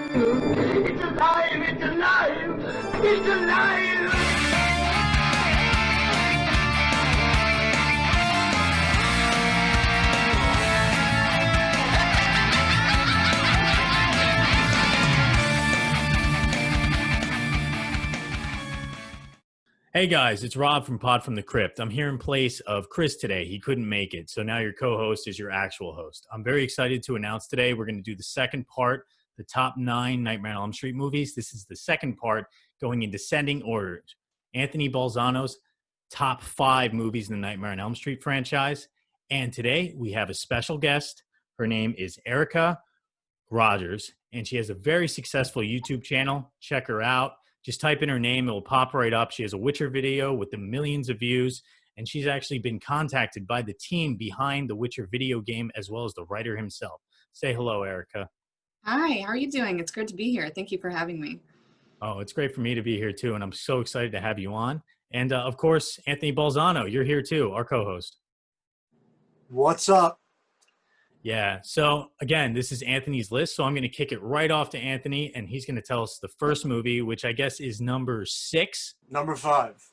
It's alive! It's alive! It's alive! Hey guys, it's Rob from Pod from the Crypt. I'm here in place of Chris today. He couldn't make it, so now your co-host is your actual host. I'm very excited to announce today we're going to do the second part, the top 9 Nightmare on Elm Street movies. This is the second part going in descending order. Anthony Balzano's top 5 movies in the Nightmare on Elm Street franchise. And today we have a special guest. Her name is Erika Rodgers, and she has a very successful YouTube channel. Check her out. Just type in her name. It will pop right up. She has a Witcher video with the millions of views, and she's actually been contacted by the team behind the Witcher video game as well as the writer himself. Say hello, Erika. Hi, how are you doing? It's great to be here. Thank you for having me. Oh, it's great for me to be here too, and I'm so excited to have you on. And of course, Anthony Balzano, you're here too, our co-host. What's up? Yeah, so again, this is Anthony's list, so I'm going to kick it right off to Anthony, and he's going to tell us the first movie, which I guess is number 6. Number 5.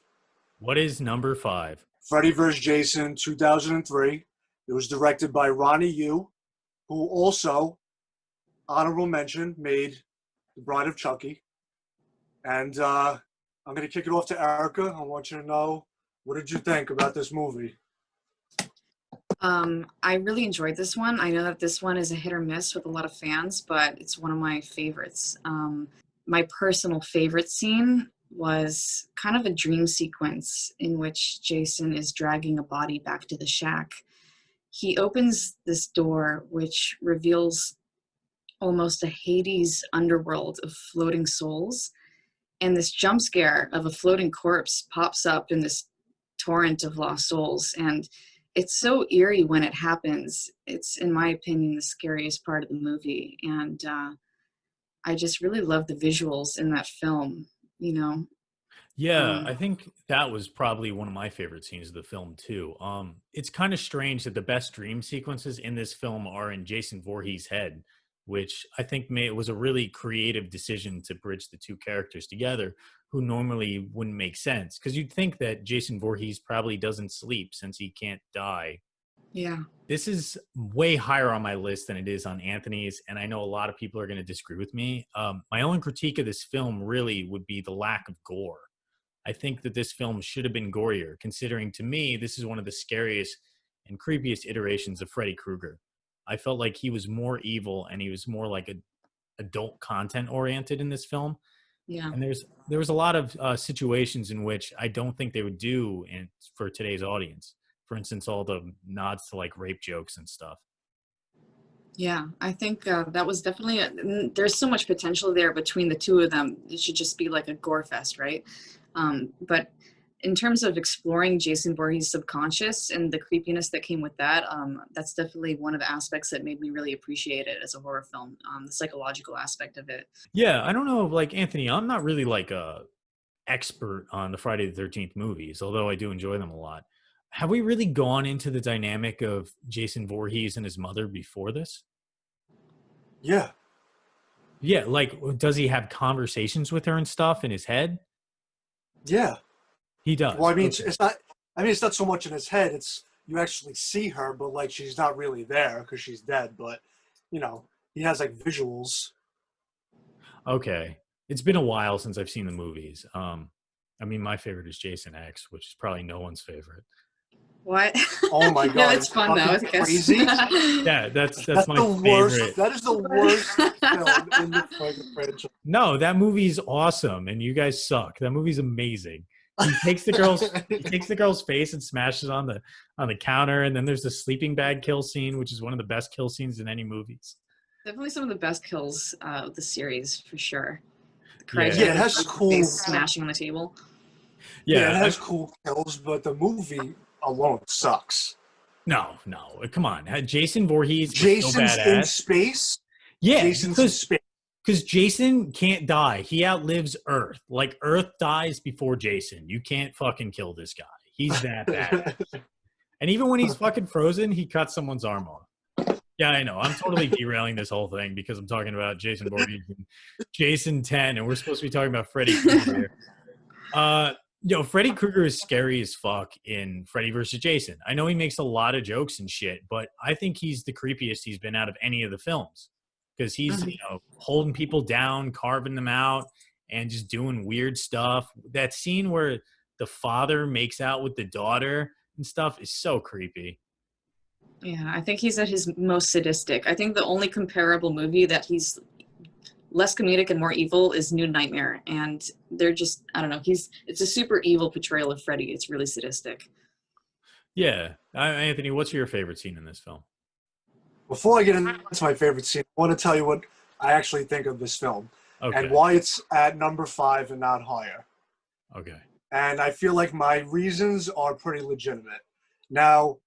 What is number 5? Freddy vs. Jason, 2003. It was directed by Ronnie Yu, who also, honorable mention, made The Bride of Chucky. And I'm going to kick it off to Erika. I want you to know, what did you think about this movie? I really enjoyed this one. I know that this one is a hit or miss with a lot of fans, but it's one of my favorites. My personal favorite scene was kind of a dream sequence in which Jason is dragging a body back to the shack. He opens this door, which reveals almost a Hades underworld of floating souls. And this jump scare of a floating corpse pops up in this torrent of lost souls. And it's so eerie when it happens. It's, in my opinion, the scariest part of the movie. And I just really love the visuals in that film, you know? Yeah, I think that was probably one of my favorite scenes of the film too. It's kind of strange that the best dream sequences in this film are in Jason Voorhees' head, which I think was a really creative decision to bridge the two characters together, who normally wouldn't make sense. Because you'd think that Jason Voorhees probably doesn't sleep since he can't die. Yeah. This is way higher on my list than it is on Anthony's, and I know a lot of people are going to disagree with me. My only critique of this film really would be the lack of gore. I think that this film should have been gorier, considering to me, this is one of the scariest and creepiest iterations of Freddy Krueger. I felt like he was more evil and he was more like adult content oriented in this film. Yeah. And there was a lot of situations in which I don't think they would do for today's audience. For instance, all the nods to like rape jokes and stuff. Yeah, I think that was definitely, there's so much potential there between the two of them. It should just be like a gore fest, right? But in terms of exploring Jason Voorhees' subconscious and the creepiness that came with that, that's definitely one of the aspects that made me really appreciate it as a horror film, the psychological aspect of it. Yeah, I don't know, like Anthony, I'm not really like a expert on the Friday the 13th movies, although I do enjoy them a lot. Have we really gone into the dynamic of Jason Voorhees and his mother before this? Yeah. Yeah, like does he have conversations with her and stuff in his head? Yeah. He does. Well, I mean, Okay. it's not so much in his head. It's, you actually see her, but like she's not really there because she's dead. But, you know, he has like visuals. Okay. It's been a while since I've seen the movies. I mean, my favorite is Jason X, which is probably no one's favorite. What? Oh my God. No, it's fun though. I guess. Crazy. Yeah, that's my the worst. favorite. That is the worst film in the fucking franchise. No, that movie's awesome, and you guys suck. That movie's amazing. He takes the girl's face and smashes on the counter, and then there's the sleeping bag kill scene, which is one of the best kill scenes in any movies. Definitely some of the best kills of the series, for sure. The Yeah. crash Yeah, it has cool face smashing on the table. Yeah, it has cool kills, but the movie alone sucks. No, come on. Jason Voorhees is so Jason's badass. in space. Yeah, Jason's in space. because Jason can't die. He outlives Earth. Like, Earth dies before Jason. You can't fucking kill this guy. He's that bad. And even when he's fucking frozen, he cuts someone's arm off. Yeah, I know. I'm totally derailing this whole thing because I'm talking about Jason Voorhees and Jason 10, and we're supposed to be talking about Freddy Krueger here. Freddy Krueger is scary as fuck in Freddy vs. Jason. I know he makes a lot of jokes and shit, but I think he's the creepiest he's been out of any of the films because he's, holding people down, carving them out, and just doing weird stuff. That scene where the father makes out with the daughter and stuff is so creepy. Yeah, I think he's at his most sadistic. I think the only comparable movie that he's less comedic and more evil is New Nightmare. And they're just, I don't know, it's a super evil portrayal of Freddy. It's really sadistic. Yeah. Anthony, what's your favorite scene in this film? Before I get into my favorite scene, I want to tell you what I actually think of this film Okay. and why it's at number 5 and not higher. Okay. And I feel like my reasons are pretty legitimate. Now,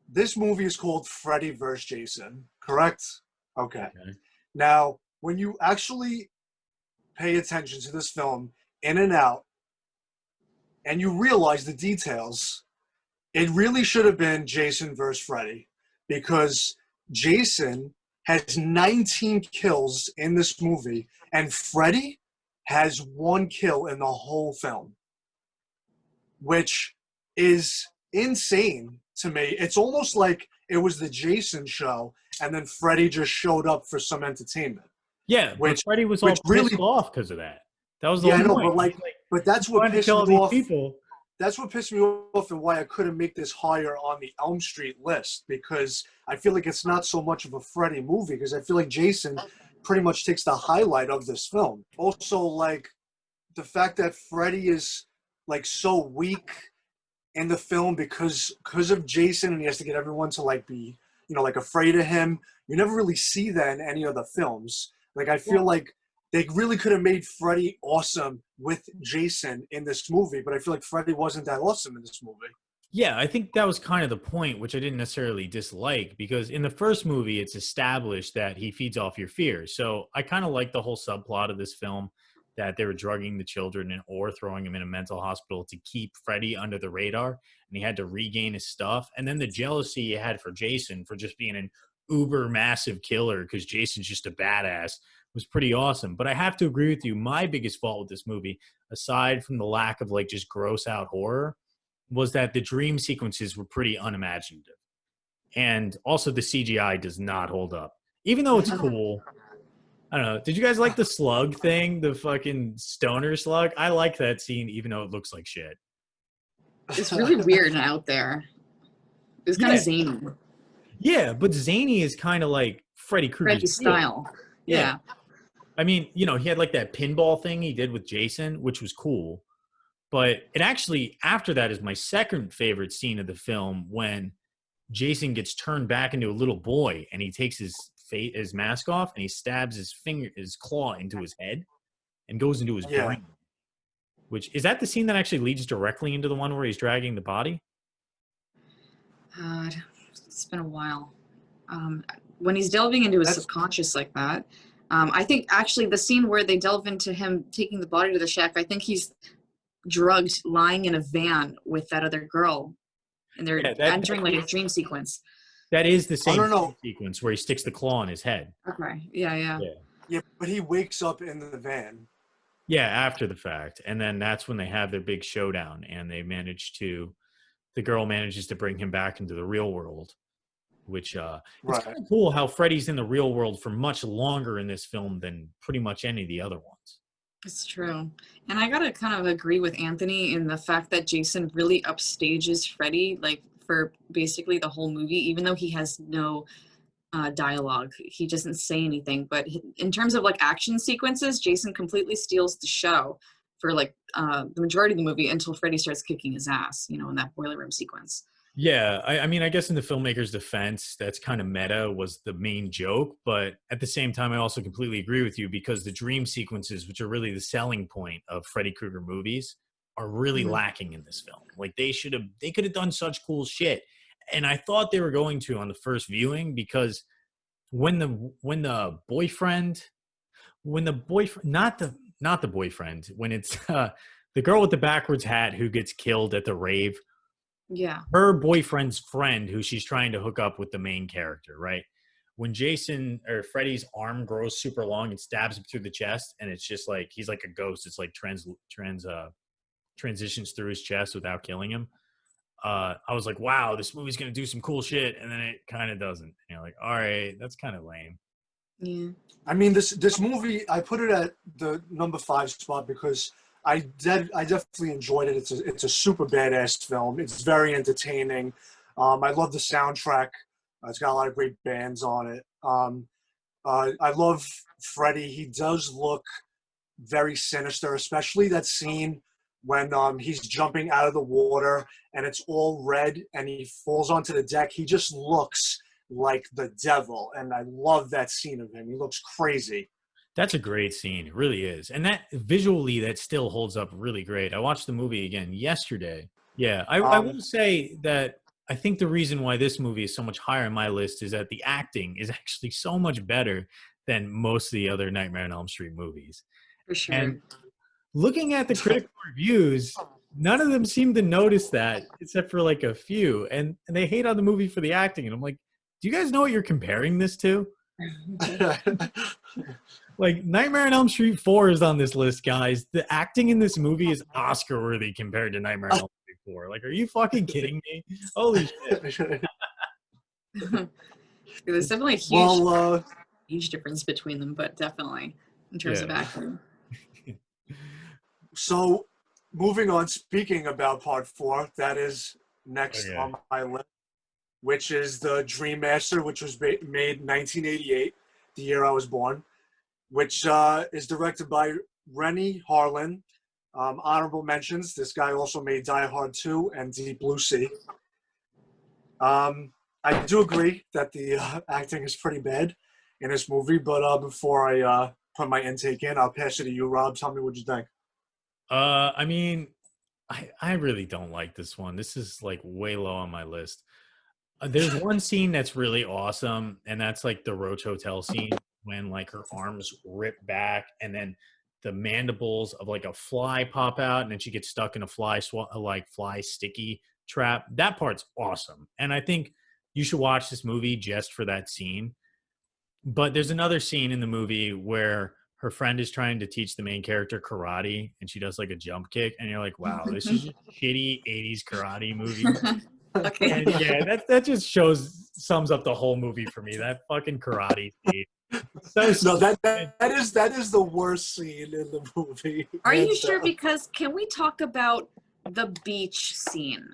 this movie is called Freddy vs. Jason, correct? Okay. Now, when you actually pay attention to this film in and out, and you realize the details, it really should have been Jason versus Freddy, because Jason has 19 kills in this movie, and Freddy has 1 kill in the whole film, which is insane to me. It's almost like it was the Jason show, and then Freddy just showed up for some entertainment. Yeah, but Freddy was all pissed off because of that. That was the whole point. But that's what pissed me off. People. That's what pissed me off, and why I couldn't make this higher on the Elm Street list, because I feel like it's not so much of a Freddy movie, because I feel like Jason pretty much takes the highlight of this film. Also, like, the fact that Freddy is like so weak in the film because of Jason, and he has to get everyone to like be, like afraid of him. You never really see that in any of the films. Like, I feel like they really could have made Freddy awesome with Jason in this movie, but I feel like Freddy wasn't that awesome in this movie. Yeah, I think that was kind of the point, which I didn't necessarily dislike, because in the first movie, it's established that he feeds off your fears. So I kind of like the whole subplot of this film, that they were drugging the children or throwing him in a mental hospital to keep Freddy under the radar, and he had to regain his stuff. And then the jealousy he had for Jason for just being an uber massive killer, because Jason's just a badass, was pretty awesome. But I have to agree with you. My biggest fault with this movie, aside from the lack of like just gross out horror, was that the dream sequences were pretty unimaginative. And also the CGI does not hold up. Even though it's cool. I don't know. Did you guys like the slug thing? The fucking stoner slug? I like that scene even though it looks like shit. It's really weird and out there. It was kind of zany. Yeah, but zany is kind of like Freddy Krueger's Freddy style. Yeah. I mean, he had like that pinball thing he did with Jason, which was cool. But it actually, after that, is my second favorite scene of the film, when Jason gets turned back into a little boy and he takes his mask off and he stabs his claw into his head and goes into his brain. Which is that the scene that actually leads directly into the one where he's dragging the body? It's been a while. When he's delving into his subconscious like that, I think actually the scene where they delve into him taking the body to the shack, I think he's drugged, lying in a van with that other girl, and they're entering like a dream sequence. That is the same sequence where he sticks the claw in his head. Okay. Yeah, but he wakes up in the van. Yeah, after the fact. And then that's when they have their big showdown, and the girl manages to bring him back into the real world, which it's kind of cool how Freddy's in the real world for much longer in this film than pretty much any of the other ones. It's true. And I gotta kind of agree with Anthony in the fact that Jason really upstages Freddy, like, for basically the whole movie, even though he has no dialogue. He doesn't say anything. But in terms of, like, action sequences, Jason completely steals the show for, like, the majority of the movie until Freddy starts kicking his ass, in that boiler room sequence. Yeah, I mean, I guess in the filmmaker's defense, that's kind of meta, was the main joke. But at the same time, I also completely agree with you, because the dream sequences, which are really the selling point of Freddy Krueger movies, are really lacking in this film. Like, they could have done such cool shit. And I thought they were going to on the first viewing, because when the boyfriend, not the boyfriend, when it's the girl with the backwards hat who gets killed at the rave, Yeah. her boyfriend's friend, who she's trying to hook up with the main character, right? When Jason or Freddy's arm grows super long and stabs him through the chest, and it's just like he's like a ghost. It's like transitions through his chest without killing him. I was like, wow, this movie's gonna do some cool shit, and then it kind of doesn't. You know, like, all right, that's kind of lame. Yeah. I mean, this movie, I put it at the number 5 spot because I definitely enjoyed it. It's a super badass film. It's very entertaining. I love the soundtrack. It's got a lot of great bands on it. I love Freddy. He does look very sinister, especially that scene when he's jumping out of the water and it's all red and he falls onto the deck. He just looks like the devil, and I love that scene of him. He looks crazy. That's a great scene. It really is. And that visually, that still holds up really great. I watched the movie again yesterday. Yeah, I will say that I think the reason why this movie is so much higher on my list is that the acting is actually so much better than most of the other Nightmare on Elm Street movies. For sure. And looking at the critical reviews, none of them seem to notice that, except for like a few. And they hate on the movie for the acting. And I'm like, do you guys know what you're comparing this to? Like, Nightmare on Elm Street 4 is on this list, guys. The acting in this movie is Oscar worthy compared to Nightmare on Elm Street 4. Like, are you fucking kidding me? Holy shit. There's definitely a huge difference between them, but definitely in terms of acting. So, moving on, speaking about part 4, that is next on my list, which is the Dream Master, which was made in 1988, the year I was born, which is directed by Rennie Harlin. Honorable mentions, this guy also made Die Hard 2 and Deep Blue Sea. I do agree that the acting is pretty bad in this movie, but before I put my intake in, I'll pass it to you, Rob. Tell me what you think. I mean, I really don't like this one. This is like way low on my list. There's one scene that's really awesome, and that's like the Roach Hotel scene when like her arms rip back and then the mandibles of like a fly pop out and then she gets stuck in a fly sticky trap. That part's awesome. And I think you should watch this movie just for that scene. But there's another scene in the movie where her friend is trying to teach the main character karate and she does like a jump kick and you're like, wow, this is a shitty 80s karate movie. Okay. And yeah, that just sums up the whole movie for me. That fucking karate scene. No, that is the worst scene in the movie. Are you sure? Because can we talk about the beach scene?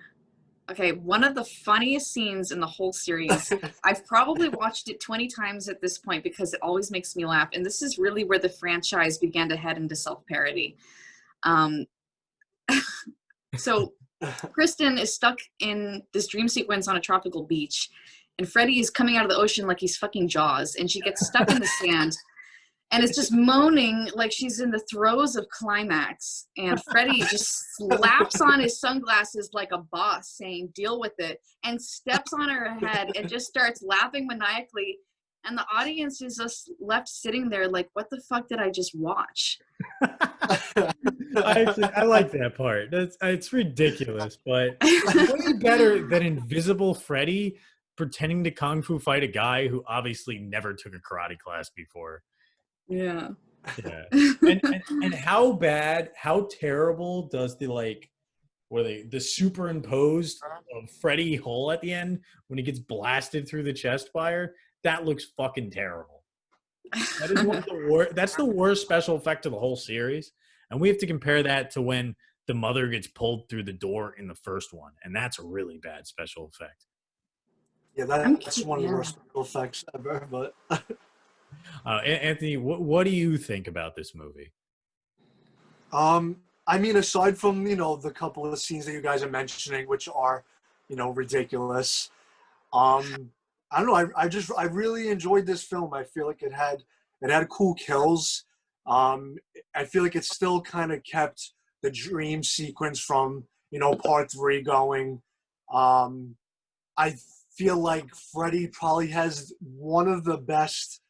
Okay, one of the funniest scenes in the whole series. I've probably watched it 20 times at this point because it always makes me laugh. And this is really where the franchise began to head into self-parody. So Kristen is stuck in this dream sequence on a tropical beach, and Freddy is coming out of the ocean like he's fucking Jaws, and she gets stuck in the sand and is just moaning like she's in the throes of climax. And Freddy just slaps on his sunglasses like a boss, saying, "Deal with it," and steps on her head and just starts laughing maniacally. And the audience is just left sitting there like, what the fuck did I just watch? I like that part. It's ridiculous, but it's way better than Invisible Freddy pretending to kung fu fight a guy who obviously never took a karate class before. Yeah. Yeah. And how terrible does the superimposed Freddy hole at the end when he gets blasted through the chest fire? That looks fucking terrible. That is one of the worst. That's the worst special effect of the whole series. And we have to compare that to when the mother gets pulled through the door in the first one. And that's a really bad special effect. Yeah, that's one of the worst special effects ever. But Anthony, what do you think about this movie? I mean, aside from, the couple of scenes that you guys are mentioning, which are, ridiculous, I don't know. I really enjoyed this film. I feel like it had cool kills. I feel like it still kind of kept the dream sequence from, part 3 going. I feel like Freddy probably has one of the best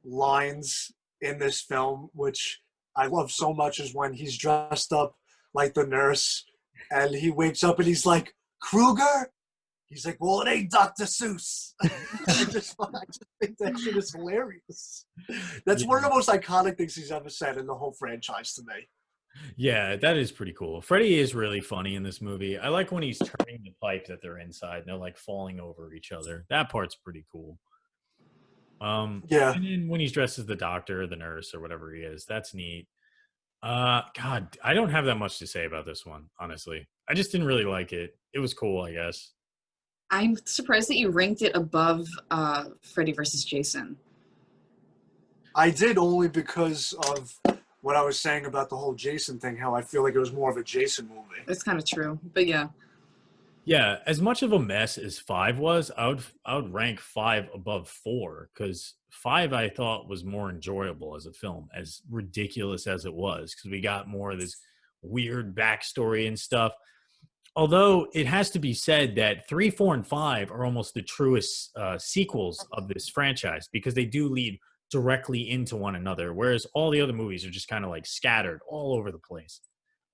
lines in this film, which I love so much, is when he's dressed up like the nurse and he wakes up and he's like, Krueger? He's like, well, it ain't Dr. Seuss. I just think that shit is hilarious. That's one of the most iconic things he's ever said in the whole franchise to me. Yeah, that is pretty cool. Freddy is really funny in this movie. I like when he's turning the pipe that they're inside and they're like falling over each other. That part's pretty cool. Yeah. And then when he's dressed as the doctor or the nurse or whatever he is, that's neat. God, I don't have that much to say about this one, honestly. I just didn't really like it. It was cool, I guess. I'm surprised that you ranked it above Freddy versus Jason. I did, only because of what I was saying about the whole Jason thing, how I feel like it was more of a Jason movie. It's kind of true, but yeah. Yeah, as much of a mess as 5 was, I would rank 5 above 4, because 5 I thought was more enjoyable as a film, as ridiculous as it was, because we got more of this weird backstory and stuff. Although it has to be said that 3, 4, and 5 are almost the truest sequels of this franchise, because they do lead directly into one another, whereas all the other movies are just kind of like scattered all over the place.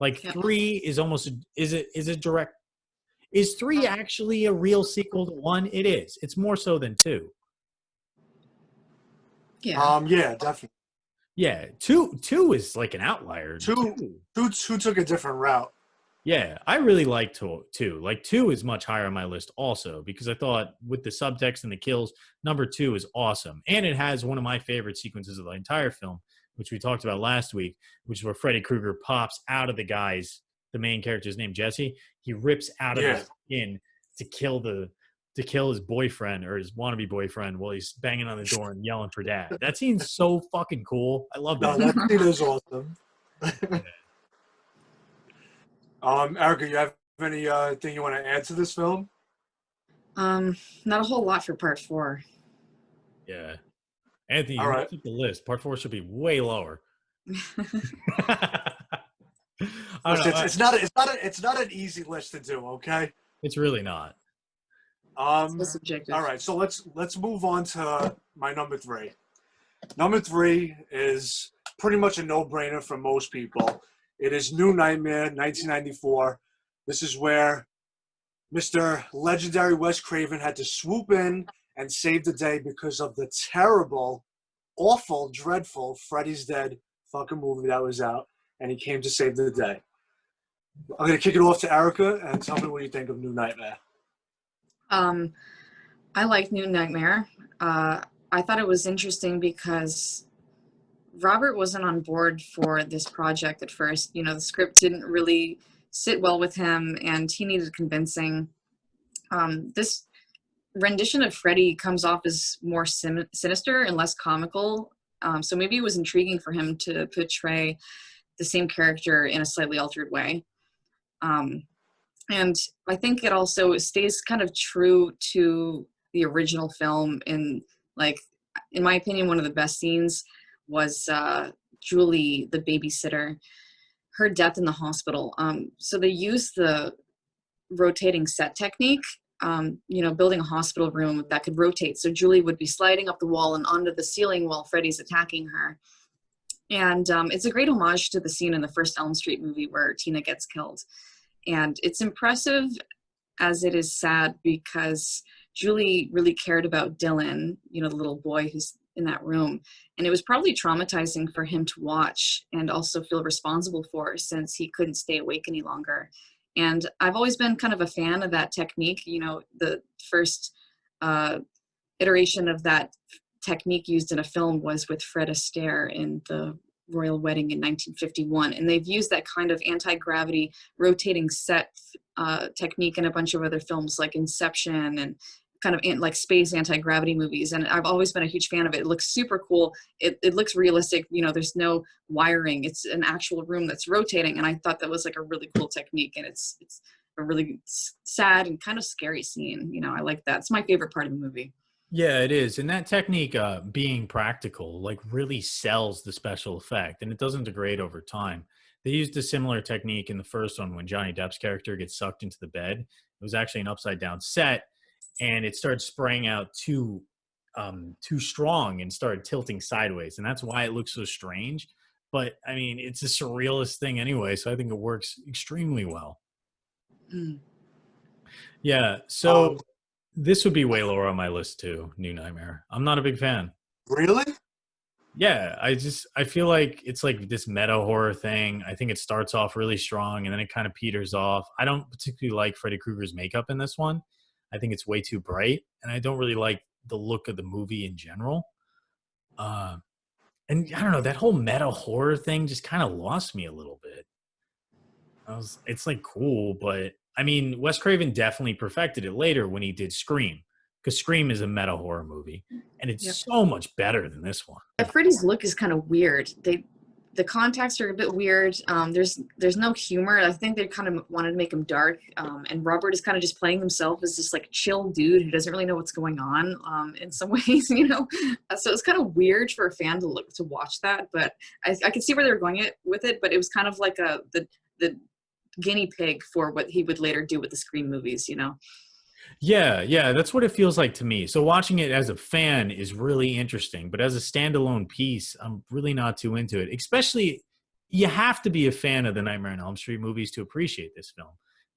Like 3 is almost is 3 actually a real sequel to 1? It is. It's more so than 2. Yeah. Yeah, definitely. Yeah, 2 is like an outlier. 2 took a different route. Yeah, I really like 2. Like 2 is much higher on my list also, because I thought with the subtext and the kills, number 2 is awesome. And it has one of my favorite sequences of the entire film, which we talked about last week, which is where Freddy Krueger pops out of the main character's name, Jesse. He rips out of his skin to kill his boyfriend or his wannabe boyfriend while he's banging on the door and yelling for dad. That scene's so fucking cool. I love that. No, that scene is awesome. Erika, you have any thing you want to add to this film? Not a whole lot for part 4. Yeah. Anthony, All you right. keep the list. Part 4 should be way lower. It's not an easy list to do, okay? It's really not. So subjective. All right, so let's move on to my number 3. Number 3 is pretty much a no-brainer for most people. It is New Nightmare, 1994. This is where Mr. Legendary Wes Craven had to swoop in and save the day because of the terrible, awful, dreadful Freddy's Dead fucking movie that was out, and he came to save the day. I'm going to kick it off to Erika and tell me what you think of New Nightmare. I like New Nightmare. I thought it was interesting because Robert wasn't on board for this project at first. You know, the script didn't really sit well with him, and he needed convincing. This rendition of Freddy comes off as more sinister and less comical. So maybe it was intriguing for him to portray the same character in a slightly altered way. And I think it also stays kind of true to the original film. In my opinion, one of the best scenes was Julie, the babysitter, her death in the hospital. So they used the rotating set technique, building a hospital room that could rotate. So Julie would be sliding up the wall and onto the ceiling while Freddy's attacking her. And it's a great homage to the scene in the first Elm Street movie where Tina gets killed. And it's impressive as it is sad, because Julie really cared about Dylan, the little boy who's in that room. And it was probably traumatizing for him to watch and also feel responsible for, since he couldn't stay awake any longer. And I've always been kind of a fan of that technique. The first iteration of that technique used in a film was with Fred Astaire in The Royal Wedding in 1951. And they've used that kind of anti-gravity rotating set technique in a bunch of other films like Inception and kind of like space anti-gravity movies. And I've always been a huge fan of it. It looks super cool. It looks realistic. There's no wiring. It's an actual room that's rotating. And I thought that was like a really cool technique. And it's a really sad and kind of scary scene. I like that. It's my favorite part of the movie. Yeah, it is. And that technique, being practical, like really sells the special effect, and it doesn't degrade over time. They used a similar technique in the first one when Johnny Depp's character gets sucked into the bed. It was actually an upside down set, and it started spraying out too strong and started tilting sideways. And that's why it looks so strange. But I mean, it's a surrealist thing anyway, so I think it works extremely well. Yeah. So Um, this would be way lower on my list too. New Nightmare. I'm not a big fan. really? Yeah, I feel like it's like this meta horror thing. I think it starts off really strong and then it kind of peters off. I don't particularly like Freddy Krueger's makeup in this one. I think it's way too bright, and I don't really like the look of the movie in general. Uh, and I don't know, that whole meta horror thing just kind of lost me a little bit. It's like cool, but I mean, Wes Craven definitely perfected it later when he did Scream, because Scream is a meta horror movie, and Yep. it's so much better than this one. Freddy's look is kind of weird. The contacts are a bit weird. There's no humor. I think they kind of wanted to make him dark. And Robert is kind of just playing himself as this like chill dude who doesn't really know what's going on. In some ways, you know. So it's kind of weird for a fan to watch that. But I could see where they were going with it. But it was kind of like the guinea pig for what he would later do with the Scream movies. You know. Yeah, that's what it feels like to me. So watching it as a fan is really interesting, but as a standalone piece, I'm really not too into it. Especially, you have to be a fan of the Nightmare on Elm Street movies to appreciate this film,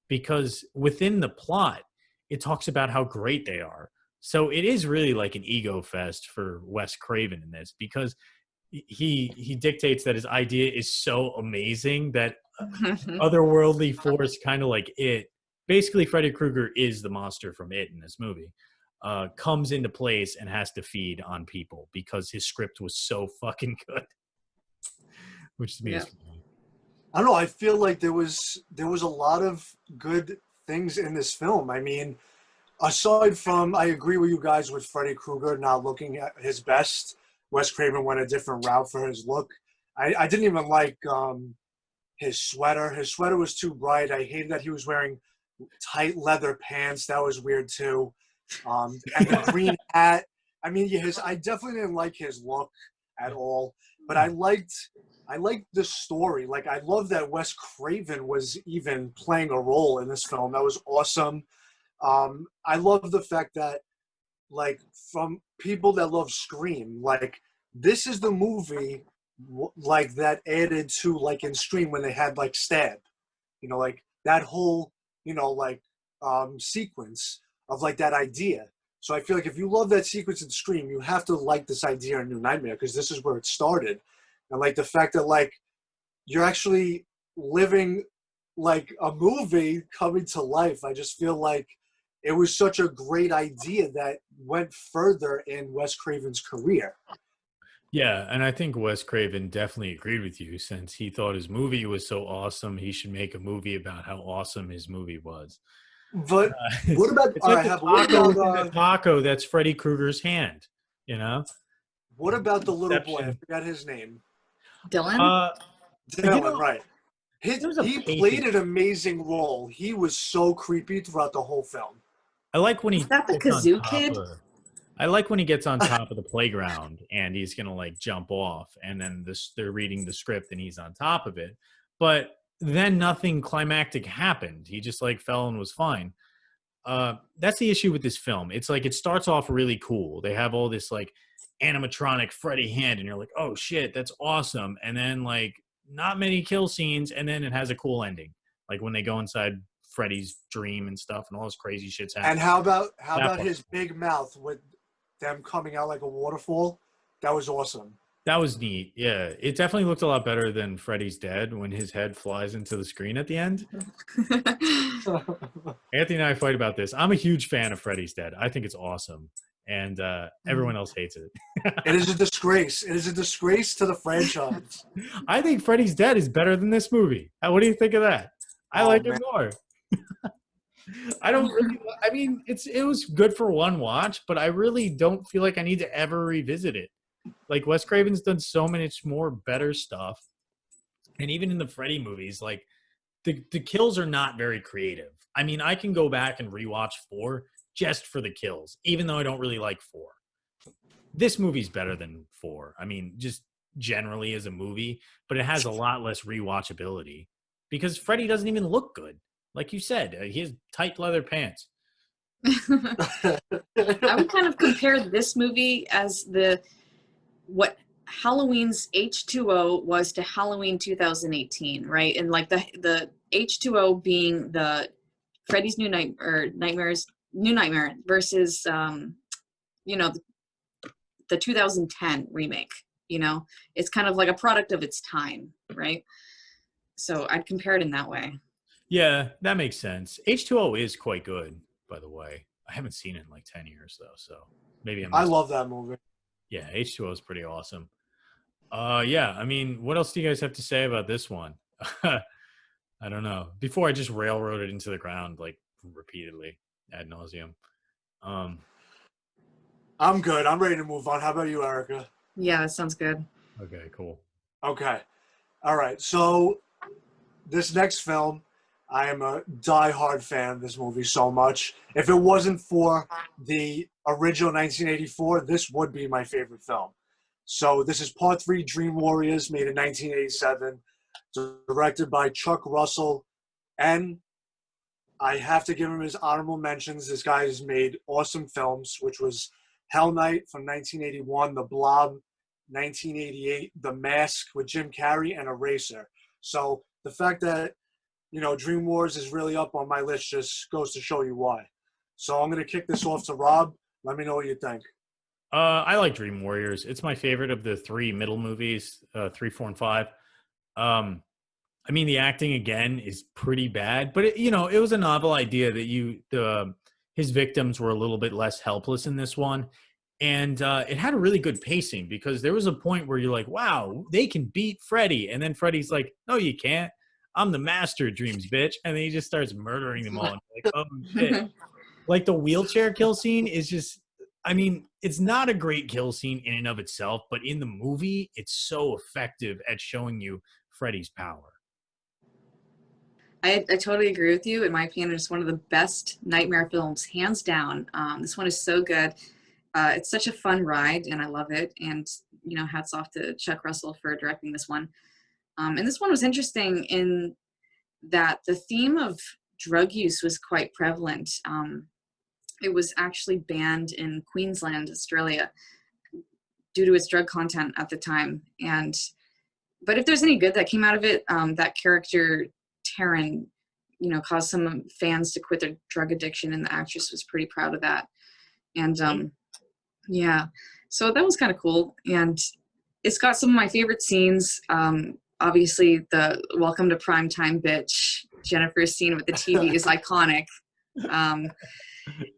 because within the plot, it talks about how great they are. So it is really like an ego fest for Wes Craven in this, because he dictates that his idea is so amazing that otherworldly force, kind of like it. Basically, Freddy Krueger is the monster from It in this movie. Comes into place and has to feed on people because his script was so fucking good, which to me Yeah. is funny. I don't know. I feel like there was a lot of good things in this film. I mean, aside from, I agree with you guys with Freddy Krueger not looking at his best. Wes Craven went a different route for his look. I didn't even like his sweater. His sweater was too bright. I hated that he was wearing tight leather pants. That was weird too. And the green hat. I mean, I definitely didn't like his look at all. But I liked the story. Like, I love that Wes Craven was even playing a role in this film. That was awesome. I love the fact that, like, from people that love Scream, like, this is the movie like that added to, like, in Scream when they had like Stab, you know, like that whole, you know, like sequence of like that idea. So I feel like if you love that sequence in Scream, you have to like this idea in New Nightmare, because this is where it started. And like the fact that like you're actually living like a movie coming to life. I just feel like it was such a great idea that went further in Wes Craven's career. Yeah, and I think Wes Craven definitely agreed with you, since he thought his movie was so awesome, he should make a movie about how awesome his movie was. But It's, what about it's all like right? the What taco about within the taco that's Freddy Krueger's hand, you know? the little boy? I Inception. forgot his name. Dylan. Uh, you Dylan, know, right? there's a He pacing. played an amazing role. He was so creepy throughout the whole film. I like when Is he that the gets on Kazoo top kid? of. I like when he gets on top of the playground and he's gonna like jump off, and then they're reading the script and he's on top of it. But then nothing climactic happened. He just like fell and was fine. That's the issue with this film. It's like it starts off really cool. They have all this like animatronic Freddy hand, and you're like, oh shit, that's awesome. And then like not many kill scenes, and then it has a cool ending. Like when they go inside Freddy's dream and stuff, and all this crazy shit's happening. And how about That part. his big mouth with them coming out like a waterfall? That was awesome. That was neat. Yeah, it definitely looked a lot better than Freddy's Dead when his head flies into the screen at the end. Anthony and I fight about this. I'm a huge fan of Freddy's Dead. I think it's awesome, and everyone else hates it. It is a disgrace. It is a disgrace to the franchise. I think Freddy's Dead is better than this movie. What do you think of that? I Oh, like man. it more. I don't really. I mean, it was good for one watch, but I really don't feel like I need to ever revisit it. Like Wes Craven's done so much more better stuff, and even in the Freddy movies, like the kills are not very creative. I mean, I can go back and rewatch 4 just for the kills, even though I don't really like 4. This movie's better than 4. I mean, just generally as a movie, but it has a lot less rewatchability because Freddy doesn't even look good. Like you said, he has tight leather pants. I would kind of compare this movie as what Halloween's H2O was to Halloween 2018, right? And like the H2O being the Freddy's New Nightmare versus you know, the 2010 remake. You know, it's kind of like a product of its time, right? So I'd compare it in that way. Yeah, that makes sense. H2O is quite good, by the way. I haven't seen it in like 10 years though, so maybe I'm I love that movie. Yeah, H2O is pretty awesome. Yeah, I mean, what else do you guys have to say about this one? I don't know. Before I just railroaded into the ground like repeatedly ad nauseum. I'm good. I'm ready to move on. How about you, Erika? Yeah, that sounds good. Okay, cool. Okay. All right. So this next film, I am a diehard fan of this movie so much. If it wasn't for the original 1984, this would be my favorite film. So this is Part 3, Dream Warriors, made in 1987, directed by Chuck Russell. And I have to give him his honorable mentions. This guy has made awesome films, which was Hell Night from 1981, The Blob, 1988, The Mask with Jim Carrey, and Eraser. So the fact that, you know, Dream Wars is really up on my list just goes to show you why. So I'm going to kick this off to Rob. Let me know what you think. I like Dream Warriors. It's my favorite of the three middle movies, 3, 4, and 5. I mean, the acting again is pretty bad, but it was a novel idea that his victims were a little bit less helpless in this one, and it had a really good pacing because there was a point where you're like, "Wow, they can beat Freddy," and then Freddy's like, "No, you can't. I'm the master of dreams, bitch," and then he just starts murdering them all. And like, oh shit! Like the wheelchair kill scene is just. I mean, it's not a great kill scene in and of itself, but in the movie, it's so effective at showing you Freddy's power. I totally agree with you. In my opinion, it's one of the best nightmare films, hands down. This one is so good. It's such a fun ride, and I love it. And, hats off to Chuck Russell for directing this one. And this one was interesting in that the theme of drug use was quite prevalent. It was actually banned in Queensland, Australia, due to its drug content at the time. But if there's any good that came out of it, that character Taryn, caused some fans to quit their drug addiction, and the actress was pretty proud of that. And yeah, so that was kind of cool. And it's got some of my favorite scenes. Obviously, the "Welcome to Primetime, Bitch" Jennifer's scene with the TV is iconic.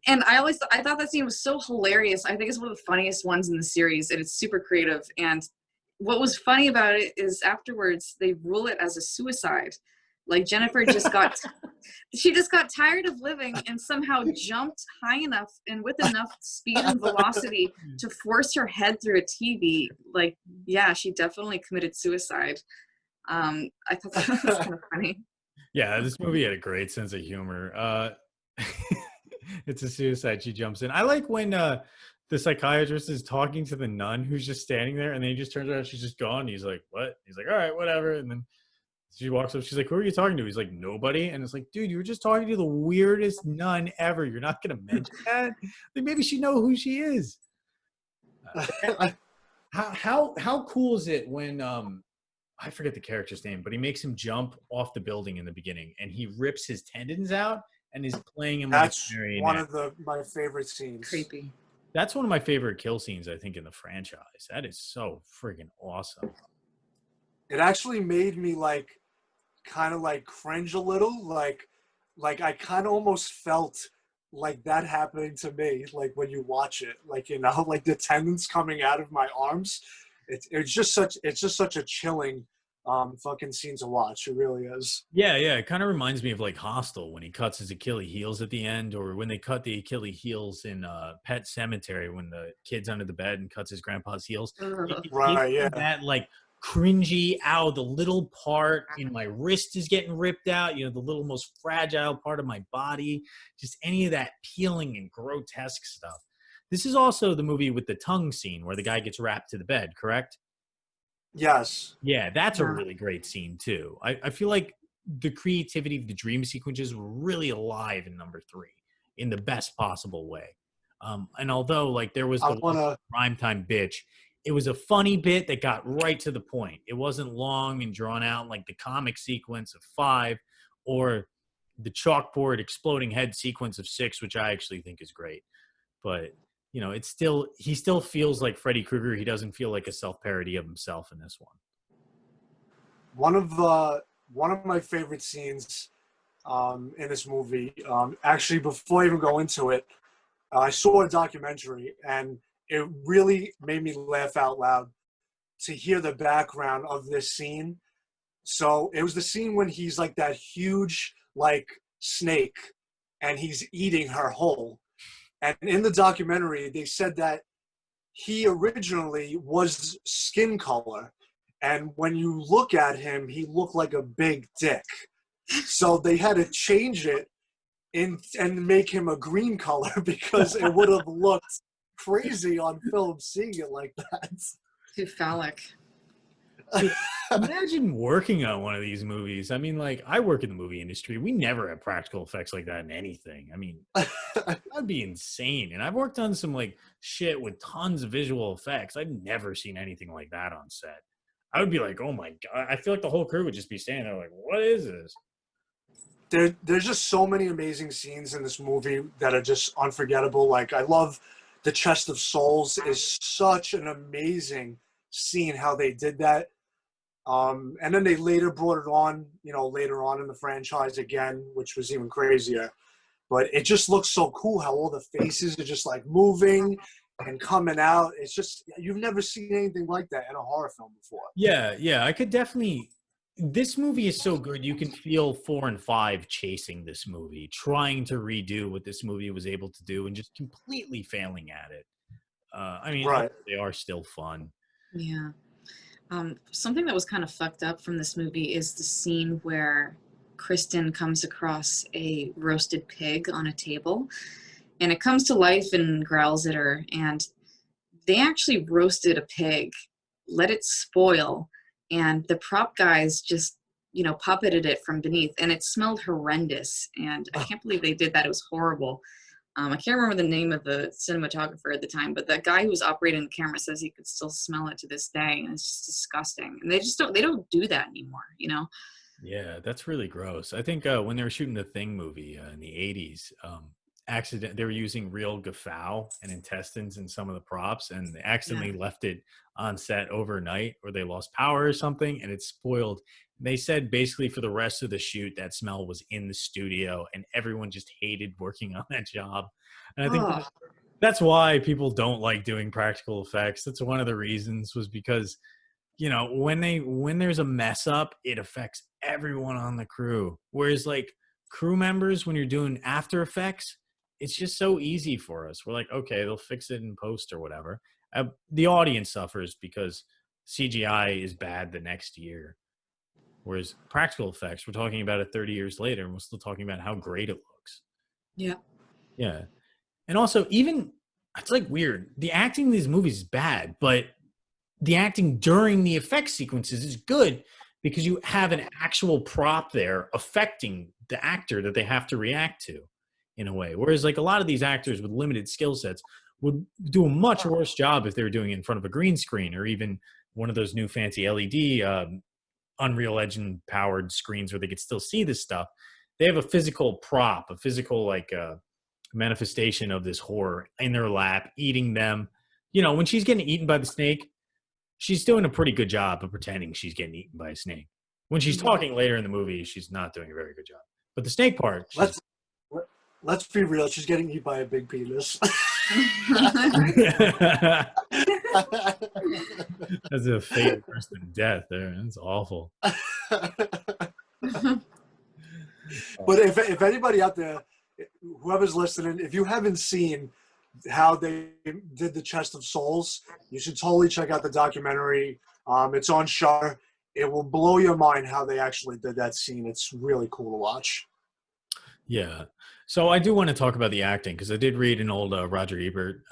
And I thought that scene was so hilarious. I think it's one of the funniest ones in the series, and it's super creative. And what was funny about it is afterwards they rule it as a suicide. Like Jennifer she just got tired of living and somehow jumped high enough and with enough speed and velocity to force her head through a TV. Like, yeah, she definitely committed suicide. I thought that was kind of funny. Yeah, this movie had a great sense of humor. It's a suicide. She jumps in. I like when the psychiatrist is talking to the nun who's just standing there, and then he just turns around, she's just gone. He's like, "What?" He's like, "All right, whatever." And then she walks up. She's like, "Who are you talking to?" He's like, "Nobody." And it's like, dude, you were just talking to the weirdest nun ever. You're not going to mention that? Like, maybe she know who she is. How cool is it when I forget the character's name, but he makes him jump off the building in the beginning, and he rips his tendons out and is playing him. That's like a marionette. one of my favorite scenes. Creepy. That's one of my favorite kill scenes, I think, in the franchise. That is so friggin' awesome. It actually made me kind of cringe a little. Like I kind of almost felt like that happening to me. Like when you watch it, like the tendons coming out of my arms. It's just such a chilling fucking scene to watch. It really is. Yeah. It kind of reminds me of like Hostel when he cuts his Achilles heels at the end, or when they cut the Achilles heels in Pet Cemetery when the kid's under the bed and cuts his grandpa's heels. Right, yeah. That like cringy, ow, the little part in my wrist is getting ripped out, the little most fragile part of my body, just any of that peeling and grotesque stuff. This is also the movie with the tongue scene where the guy gets wrapped to the bed, correct? Yes. Yeah, that's a really great scene too. I feel like the creativity of the dream sequences were really alive in number 3 in the best possible way. And although like there was the Primetime Bitch, it was a funny bit that got right to the point. It wasn't long and drawn out like the comic sequence of 5 or the chalkboard exploding head sequence of 6, which I actually think is great. But you know, he still feels like Freddy Krueger. He doesn't feel like a self-parody of himself in this one. One of my favorite scenes in this movie. Actually, before I even go into it, I saw a documentary, and it really made me laugh out loud to hear the background of this scene. So it was the scene when he's like that huge like snake, and he's eating her whole. And in the documentary, they said that he originally was skin color, and when you look at him, he looked like a big dick. So they had to change it and make him a green color because it would have looked crazy on film seeing it like that. Too phallic. Imagine working on one of these movies. I mean, like, I work in the movie industry. We never have practical effects like that in anything. I mean, that'd be insane. And I've worked on some like shit with tons of visual effects. I've never seen anything like that on set. I would be like, oh my God. I feel like the whole crew would just be standing there like, what is this? There's just so many amazing scenes in this movie that are just unforgettable. Like, I love the Chest of Souls is such an amazing scene, how they did that. And then they later brought it on, later on in the franchise again, which was even crazier. But it just looks so cool how all the faces are just like moving and coming out. It's just, you've never seen anything like that in a horror film before. Yeah. I could definitely. This movie is so good. You can feel 4 and 5 chasing this movie, trying to redo what this movie was able to do and just completely failing at it. I mean, right. They are still fun. Yeah. Something that was kind of fucked up from this movie is the scene where Kristen comes across a roasted pig on a table, and it comes to life and growls at her, and they actually roasted a pig, let it spoil, and the prop guys just, puppeted it from beneath, and it smelled horrendous, and I can't believe they did that. It was horrible. I can't remember the name of the cinematographer at the time, but that guy who was operating the camera says he could still smell it to this day, and it's just disgusting. And they don't do that anymore, Yeah, that's really gross. I think when they were shooting the Thing movie in the 80s, they were using real gaffow and intestines in some of the props, and they accidentally left it on set overnight, or they lost power or something, and it spoiled. They said basically for the rest of the shoot, that smell was in the studio, and everyone just hated working on that job. And I think that's why people don't like doing practical effects. That's one of the reasons, was because, when there's a mess up, it affects everyone on the crew. Whereas like crew members, when you're doing After Effects, it's just so easy for us. We're like, okay, they'll fix it in post or whatever. The audience suffers because CGI is bad the next year. Whereas practical effects, we're talking about it 30 years later, and we're still talking about how great it looks. Yeah. Yeah. And also, even, it's like weird. The acting in these movies is bad, but the acting during the effect sequences is good because you have an actual prop there affecting the actor that they have to react to in a way. Whereas like a lot of these actors with limited skill sets would do a much worse job if they were doing it in front of a green screen, or even one of those new fancy LED Unreal Engine powered screens where they could still see this stuff. They have a physical prop, a physical like manifestation of this horror in their lap, eating them. When she's getting eaten by the snake, she's doing a pretty good job of pretending she's getting eaten by a snake. When she's talking later in the movie, she's not doing a very good job. But the snake part, let's be real. She's getting eaten by a big penis. That's a fate worse than death there. That's awful. But if anybody out there, whoever's listening, if you haven't seen how they did the Chest of Souls, you should totally check out the documentary. It's on Shudder. It will blow your mind how they actually did that scene. It's really cool to watch. Yeah. So I do want to talk about the acting, because I did read an old Roger Ebert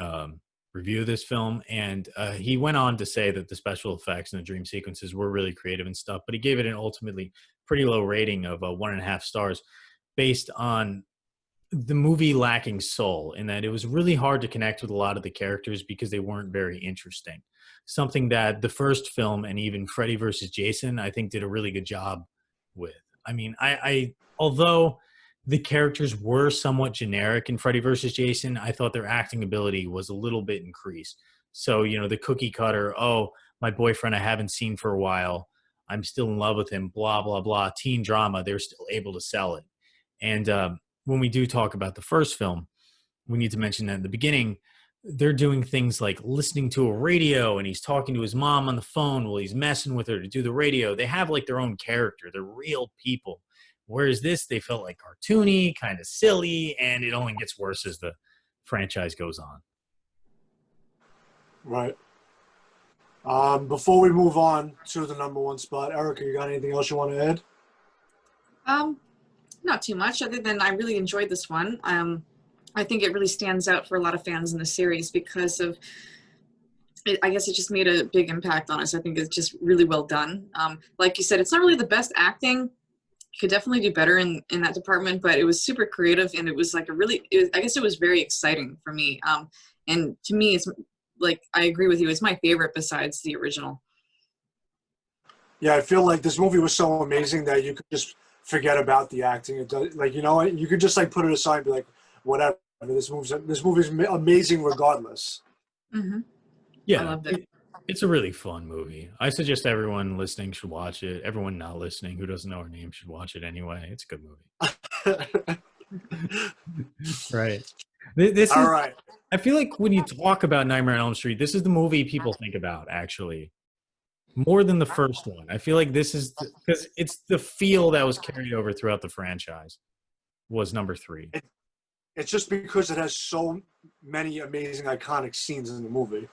review of this film, and he went on to say that the special effects and the dream sequences were really creative and stuff, but he gave it an ultimately pretty low rating of 1.5 stars based on the movie lacking soul, in that it was really hard to connect with a lot of the characters because they weren't very interesting. Something that the first film and even Freddy versus Jason, I think, did a really good job with. I mean, I although the characters were somewhat generic in Freddy versus Jason, I thought their acting ability was a little bit increased. So, the cookie cutter, oh, my boyfriend I haven't seen for a while, I'm still in love with him, blah, blah, blah, teen drama, they're still able to sell it. And when we do talk about the first film, we need to mention that in the beginning, they're doing things like listening to a radio and he's talking to his mom on the phone while he's messing with her to do the radio. They have like their own character. They're real people. Whereas this, they felt like cartoony, kind of silly, and it only gets worse as the franchise goes on. Right. Before we move on to the number one spot, Erika, you got anything else you want to add? Not too much, other than I really enjoyed this one. I think it really stands out for a lot of fans in the series because of it. I guess it just made a big impact on us. I think it's just really well done. Like you said, it's not really the best acting. You could definitely do better in that department, but it was super creative, and it was like I guess it was very exciting for me. And to me, it's like, I agree with you, it's my favorite besides the original. Yeah, I feel like this movie was so amazing that you could just forget about the acting. It does, like, you could just like put it aside and be like, whatever. This movie's amazing regardless. Mm-hmm. Yeah, I loved it. It's a really fun movie. I suggest everyone listening should watch it. Everyone not listening who doesn't know her name should watch it anyway. It's a good movie. Right. This is, All right. I feel like when you talk about Nightmare on Elm Street, this is the movie people think about, actually. More than the first one. I feel like this is because it's the feel that was carried over throughout the franchise was number 3. It's just because it has so many amazing, iconic scenes in the movie.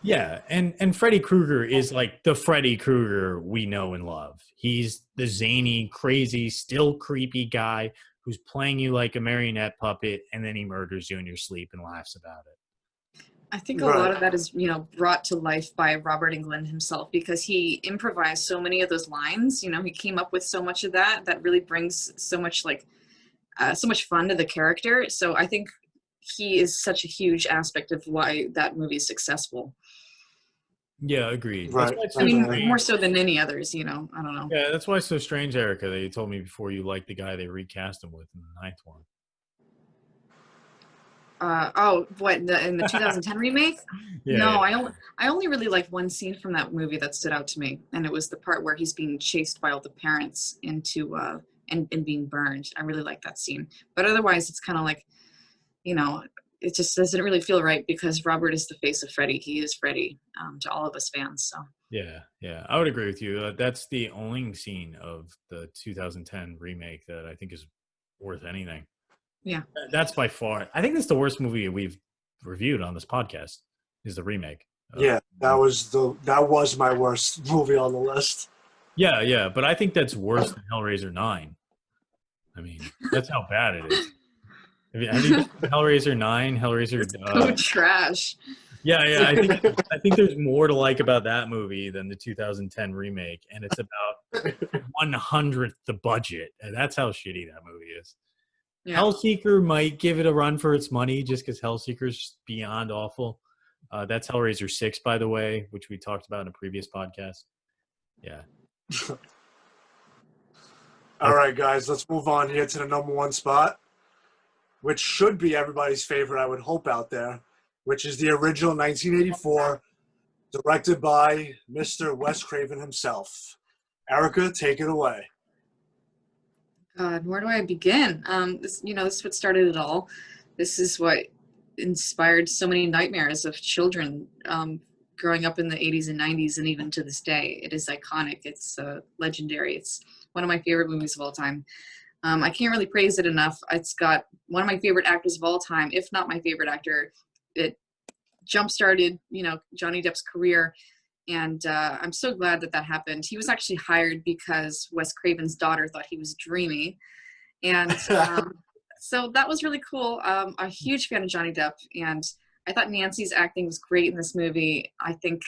Yeah, and Freddy Krueger is like the Freddy Krueger we know and love. He's the zany, crazy, still creepy guy who's playing you like a marionette puppet, and then he murders you in your sleep and laughs about it. I think a lot of that is, brought to life by Robert Englund himself, because he improvised so many of those lines. He came up with so much of that really brings so much so much fun to the character. So I think he is such a huge aspect of why that movie is successful. Yeah, agreed. Right. I mean, more so than any others, I don't know. Yeah, that's why it's so strange, Erika, that you told me before you liked the guy they recast him with in the 9th one. In the 2010 remake? Yeah, no, yeah. I only really liked one scene from that movie that stood out to me, and it was the part where he's being chased by all the parents into and being burned. I really like that scene, but otherwise it's kind of like, it just doesn't really feel right, because Robert is the face of Freddy. He is Freddy to all of us fans. So yeah, I would agree with you. That's the only scene of the 2010 remake that I think is worth anything. Yeah, that's by far. I think that's the worst movie we've reviewed on this podcast. Is the remake? Yeah, that was my worst movie on the list. Yeah, but I think that's worse than Hellraiser 9. I mean, that's how bad it is. Have you seen Hellraiser 9? Hellraiser. So trash. Yeah. I think there's more to like about that movie than the 2010 remake, and it's about 1/100th the budget, and that's how shitty that movie is. Yeah. Hellseeker might give it a run for its money, just because Hellseeker's beyond awful. That's Hellraiser 6, by the way, which we talked about in a previous podcast. Yeah. All right, guys, let's move on here to the number one spot, which should be everybody's favorite, I would hope, out there, which is the original 1984, directed by Mr. Wes Craven himself. Erika, take it away. God, where do I begin? This is what started it all. This is what inspired so many nightmares of children growing up in the 80s and 90s, and even to this day. It is iconic. It's legendary. It's one of my favorite movies of all time. I can't really praise it enough. It's got one of my favorite actors of all time, if not my favorite actor. It jump-started, Johnny Depp's career, and I'm so glad that happened. He was actually hired because Wes Craven's daughter thought he was dreamy, and so that was really cool. A huge fan of Johnny Depp, and I thought Nancy's acting was great in this movie. I think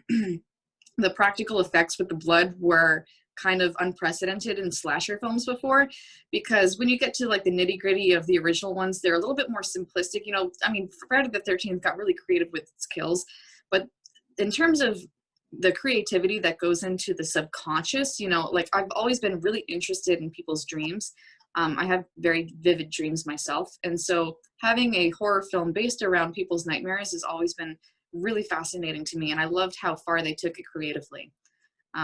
the practical effects with the blood were kind of unprecedented in slasher films before, because when you get to like the nitty gritty of the original ones, they're a little bit more simplistic. Friday the 13th got really creative with its kills, but in terms of the creativity that goes into the subconscious, I've always been really interested in people's dreams, I have very vivid dreams myself. And so having a horror film based around people's nightmares has always been really fascinating to me. And I loved how far they took it creatively.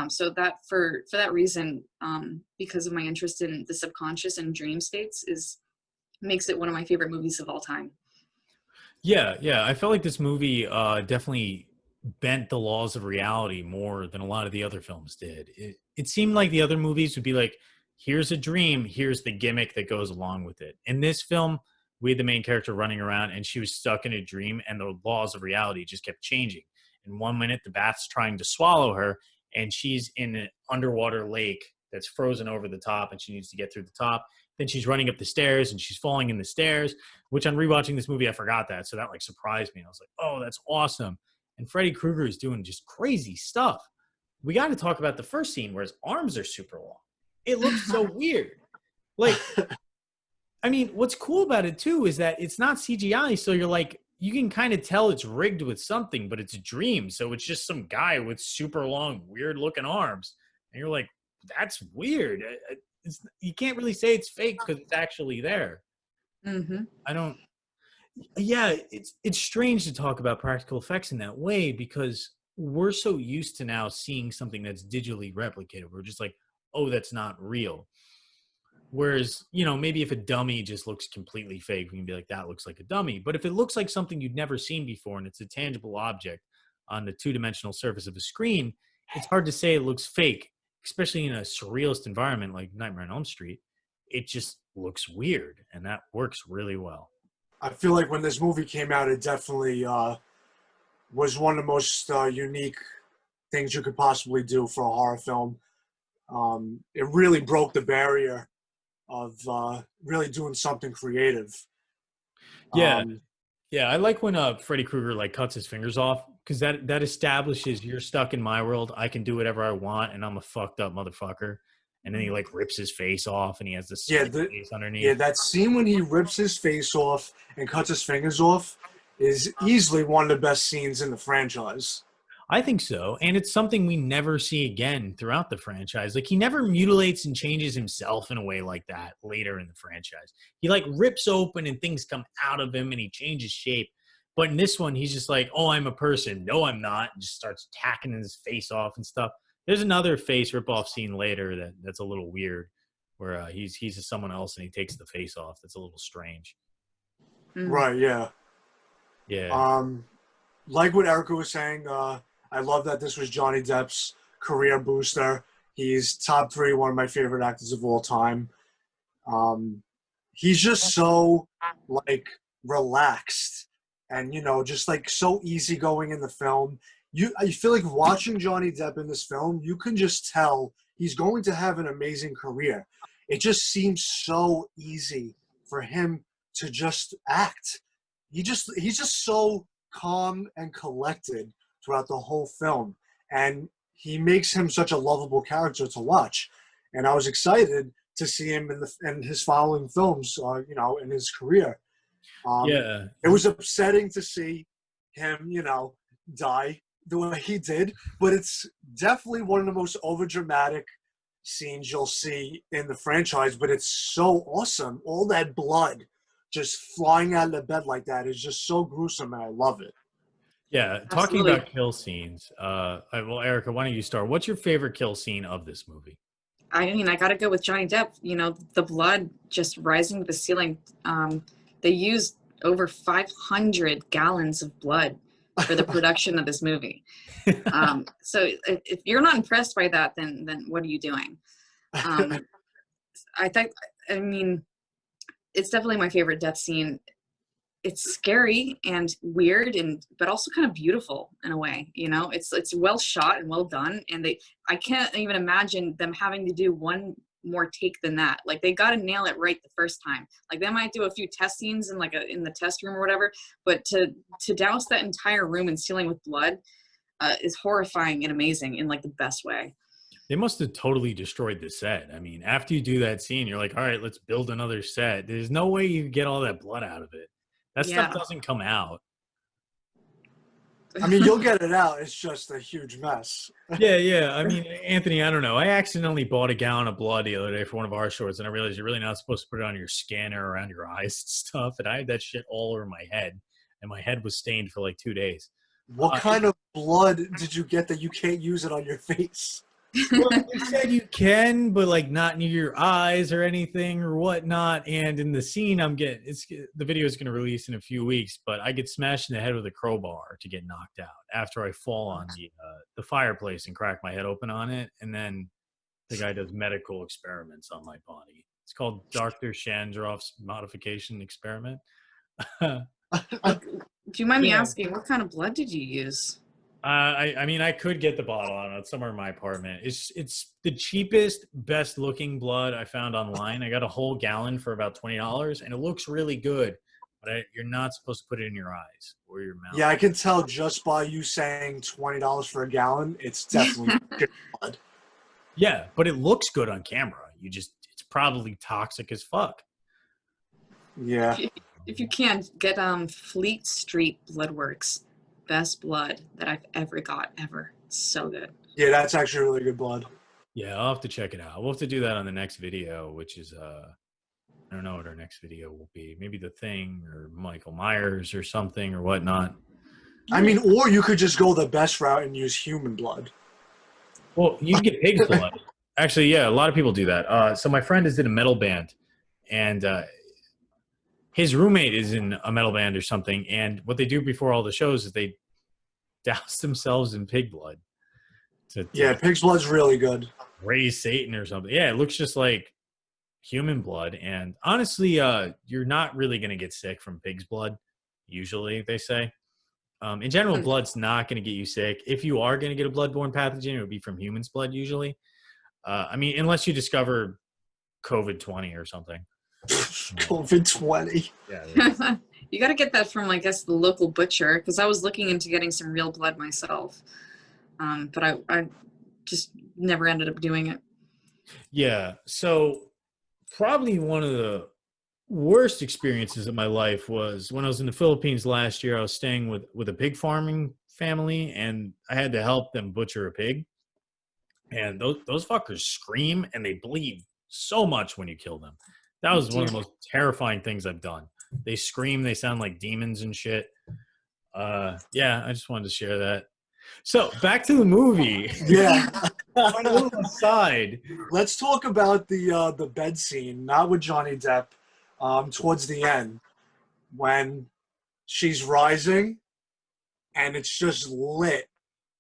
So that for that reason, because of my interest in the subconscious and dream states, makes it one of my favorite movies of all time. Yeah, yeah. I felt like this movie definitely bent the laws of reality more than a lot of the other films did. It seemed like the other movies would be like, here's a dream, here's the gimmick that goes along with it. In this film, we had the main character running around and she was stuck in a dream and the laws of reality just kept changing. In 1 minute, the bat's trying to swallow her and she's in an underwater lake that's frozen over the top and she needs to get through the top. Then she's running up the stairs and she's falling in the stairs, which on rewatching this movie, I forgot that. So that like surprised me. I was like, oh, that's awesome. And Freddy Krueger is doing just crazy stuff. We got to talk about the first scene where his arms are super long. It looks so weird. Like, I mean, what's cool about it too is that it's not CGI. So you're like, you can kind of tell it's rigged with something, but it's a dream. So it's just some guy with super long, weird looking arms. And you're like, that's weird. You can't really say it's fake because it's actually there. Mm-hmm. Yeah, it's strange to talk about practical effects in that way because we're so used to now seeing something that's digitally replicated. We're just like, oh, that's not real. Whereas, you know, maybe if a dummy just looks completely fake, we can be like, that looks like a dummy. But if it looks like something you've never seen before and it's a tangible object on the two-dimensional surface of a screen, it's hard to say it looks fake, especially in a surrealist environment like Nightmare on Elm Street. It just looks weird, and that works really well. I feel like when this movie came out, it definitely was one of the most unique things you could possibly do for a horror film. It really broke the barrier of really doing something creative. Yeah, yeah. I like when Freddy Krueger like cuts his fingers off because that establishes you're stuck in my world. I can do whatever I want, and I'm a fucked up motherfucker. And then he like rips his face off, and he has this face underneath. Yeah, that scene when he rips his face off and cuts his fingers off is easily one of the best scenes in the franchise. I think so. And it's something we never see again throughout the franchise. Like he never mutilates and changes himself in a way like that later in the franchise. He like rips open and things come out of him and he changes shape. But in this one, he's just like, oh, I'm a person. No, I'm not. And just starts tacking his face off and stuff. There's another face ripoff scene later that's a little weird where he's someone else and he takes the face off. That's a little strange. Right, yeah. Yeah. Like what Erika was saying, I love that this was Johnny Depp's career booster. He's top 3, one of my favorite actors of all time. He's just so, like, relaxed and, you know, just, like, so easygoing in the film. I feel like watching Johnny Depp in this film, you can just tell he's going to have an amazing career. It just seems so easy for him to just act. He's just so calm and collected throughout the whole film, and he makes him such a lovable character to watch. And I was excited to see him in his following films, you know, in his career. Yeah, it was upsetting to see him, you know, die the way he did, but it's definitely one of the most overdramatic scenes you'll see in the franchise. But it's so awesome. All that blood just flying out of the bed like that is just so gruesome, and I love it. Yeah, talking about kill scenes. Well, Erika, why don't you start? What's your favorite kill scene of this movie? I mean, I got to go with Johnny Depp. You know, the blood just rising to the ceiling. They used over 500 gallons of blood for the production of this movie. So if you're not impressed by that, then what are you doing? I mean, it's definitely my favorite death scene. It's scary and weird, but also kind of beautiful in a way. You know, it's well shot and well done. And I can't even imagine them having to do one more take than that. Like they got to nail it right the first time. Like they might do a few test scenes in in the test room or whatever, but to douse that entire room in ceiling with blood is horrifying and amazing in like the best way. They must have totally destroyed the set. I mean, after you do that scene, you're like, all right, let's build another set. There's no way you get all that blood out of it. That stuff doesn't come out. I mean, you'll get it out. It's just a huge mess. Yeah. I mean, Anthony, I don't know. I accidentally bought a gallon of blood the other day for one of our shorts, and I realized you're really not supposed to put it on your skin or around your eyes and stuff. And I had that shit all over my head, and my head was stained for like 2 days. What kind of blood did you get that you can't use it on your face? Well, they said you can, but like not near your eyes or anything or whatnot. And in the scene, the video is going to release in a few weeks, but I get smashed in the head with a crowbar to get knocked out after I fall on the fireplace and crack my head open on it. And then the guy does medical experiments on my body. It's called Dr. Chandrov's modification experiment. Do you mind me asking, what kind of blood did you use? I mean, I could get the bottle. I don't know. It's somewhere in my apartment. It's the cheapest, best looking blood I found online. I got a whole gallon for about $20, and it looks really good. But you're not supposed to put it in your eyes or your mouth. Yeah, I can tell just by you saying $20 for a gallon. It's definitely good blood. Yeah, but it looks good on camera. It's probably toxic as fuck. Yeah. If you can, get Fleet Street Bloodworks. Best blood that I've ever got, ever. It's so good. Yeah, that's actually really good blood. Yeah, I'll have to check it out. We'll have to do that on the next video, which is, I don't know what our next video will be. Maybe The Thing or Michael Myers or something or whatnot. I mean, or you could just go the best route and use human blood. Well, you can get pig's blood. Actually, yeah, a lot of people do that. So my friend is in a metal band, and his roommate is in a metal band or something, and what they do before all the shows is they douse themselves in pig blood. Yeah, pig's blood's really good. Raise Satan or something. Yeah, it looks just like human blood. And honestly, you're not really going to get sick from pig's blood, usually, they say. In general, blood's not going to get you sick. If you are going to get a bloodborne pathogen, it would be from human's blood usually. I mean, unless you discover COVID-20 or something. COVID-20. Yeah. You got to get that from, I guess, the local butcher, because I was looking into getting some real blood myself, but I just never ended up doing it. Yeah, so probably one of the worst experiences of my life was when I was in the Philippines last year. I was staying with a pig farming family, and I had to help them butcher a pig. And those fuckers scream, and they bleed so much when you kill them. That was one of the most terrifying things I've done. They scream, they sound like demons and shit. Yeah, I just wanted to share that. So back to the movie. Yeah. On a little aside. Let's talk about the bed scene, not with Johnny Depp, towards the end, when she's rising and it's just lit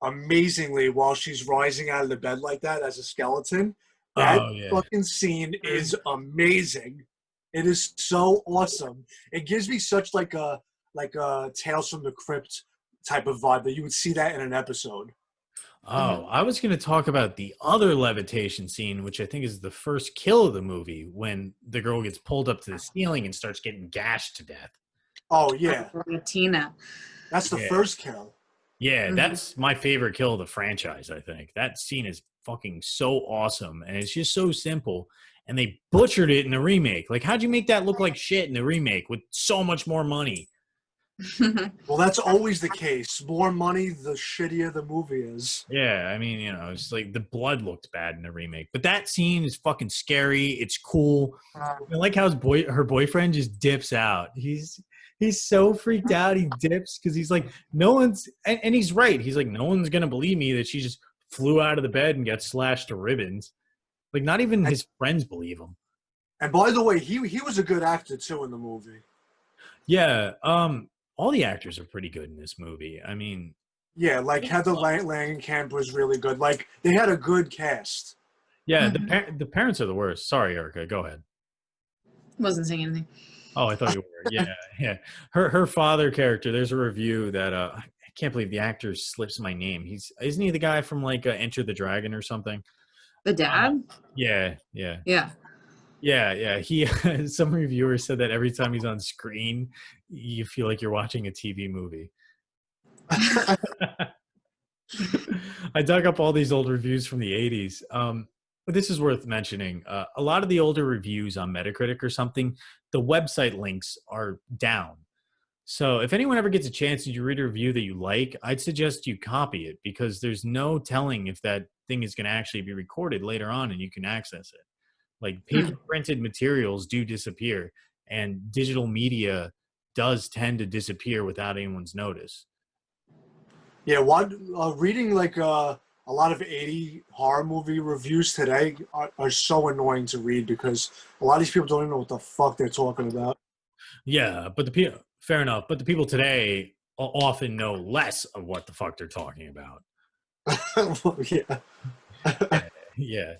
amazingly while she's rising out of the bed like that as a skeleton. That fucking scene is amazing. It is so awesome. It gives me such like a Tales from the Crypt type of vibe that you would see that in an episode. Oh, I was going to talk about the other levitation scene, which I think is the first kill of the movie, when the girl gets pulled up to the ceiling and starts getting gashed to death. Oh, yeah. Tina. That's the first kill. Yeah, that's my favorite kill of the franchise, I think. That scene is fucking so awesome, and it's just so simple. And they butchered it in the remake. Like, how'd you make that look like shit in the remake with so much more money? Well, that's always the case. More money, the shittier the movie is. Yeah, I mean, it's like the blood looked bad in the remake. But that scene is fucking scary. It's cool. I like how her boyfriend just dips out. He's so freaked out. He dips because he's like, no one's, and he's right. He's like, no one's going to believe me that she just flew out of the bed and got slashed to ribbons. Like, not even his friends believe him. And by the way, he was a good actor too in the movie. Yeah, all the actors are pretty good in this movie. I mean, yeah, like Heather Langenkamp was really good. Like, they had a good cast. Yeah, the parents are the worst. Sorry, Erika, go ahead. Wasn't saying anything. Oh, I thought you were. Yeah. Her father character. There's a review that I can't believe the actor slips my name. Isn't he the guy from like Enter the Dragon or something? The dad? Yeah. He some reviewer said that every time he's on screen, you feel like you're watching a TV movie. I dug up all these old reviews from the 80s. But this is worth mentioning. A lot of the older reviews on Metacritic or something, the website links are down. So if anyone ever gets a chance and you read a review that you like, I'd suggest you copy it because there's no telling if that thing is going to actually be recorded later on and you can access it. Like paper printed materials do disappear, and digital media does tend to disappear without anyone's notice. Yeah, reading like a lot of 80 horror movie reviews today are so annoying to read because a lot of these people don't even know what the fuck they're talking about. Yeah, but the people, fair enough. But the people today often know less of what the fuck they're talking about. Yeah. Yeah.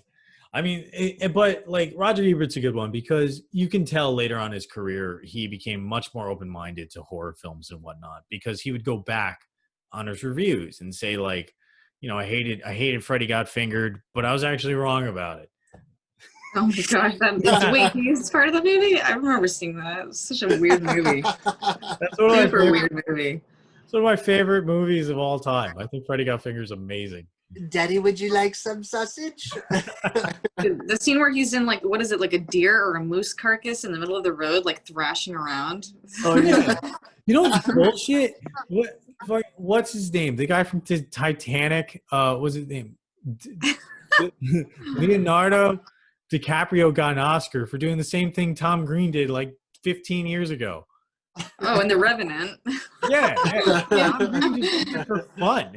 I mean, but like Roger Ebert's a good one because you can tell later on in his career he became much more open-minded to horror films and whatnot because he would go back on his reviews and say like, you know, I hated Freddy Got Fingered, but I was actually wrong about it. Oh my gosh! Wait, he's part of the movie. I remember seeing that. It was such a weird movie. That's one of my Super favorite, weird movie. it's one of my favorite movies of all time. I think Freddy Got Fingered is amazing. Daddy, would you like some sausage? The scene where he's in like what is it, like a deer or a moose carcass in the middle of the road, like thrashing around. Oh yeah. You know what's bullshit? What's his name? The guy from Titanic. What's his name? Leonardo DiCaprio got an Oscar for doing the same thing Tom Green did like 15 years ago. Oh, and The Revenant. Yeah. Tom Green just did it for fun.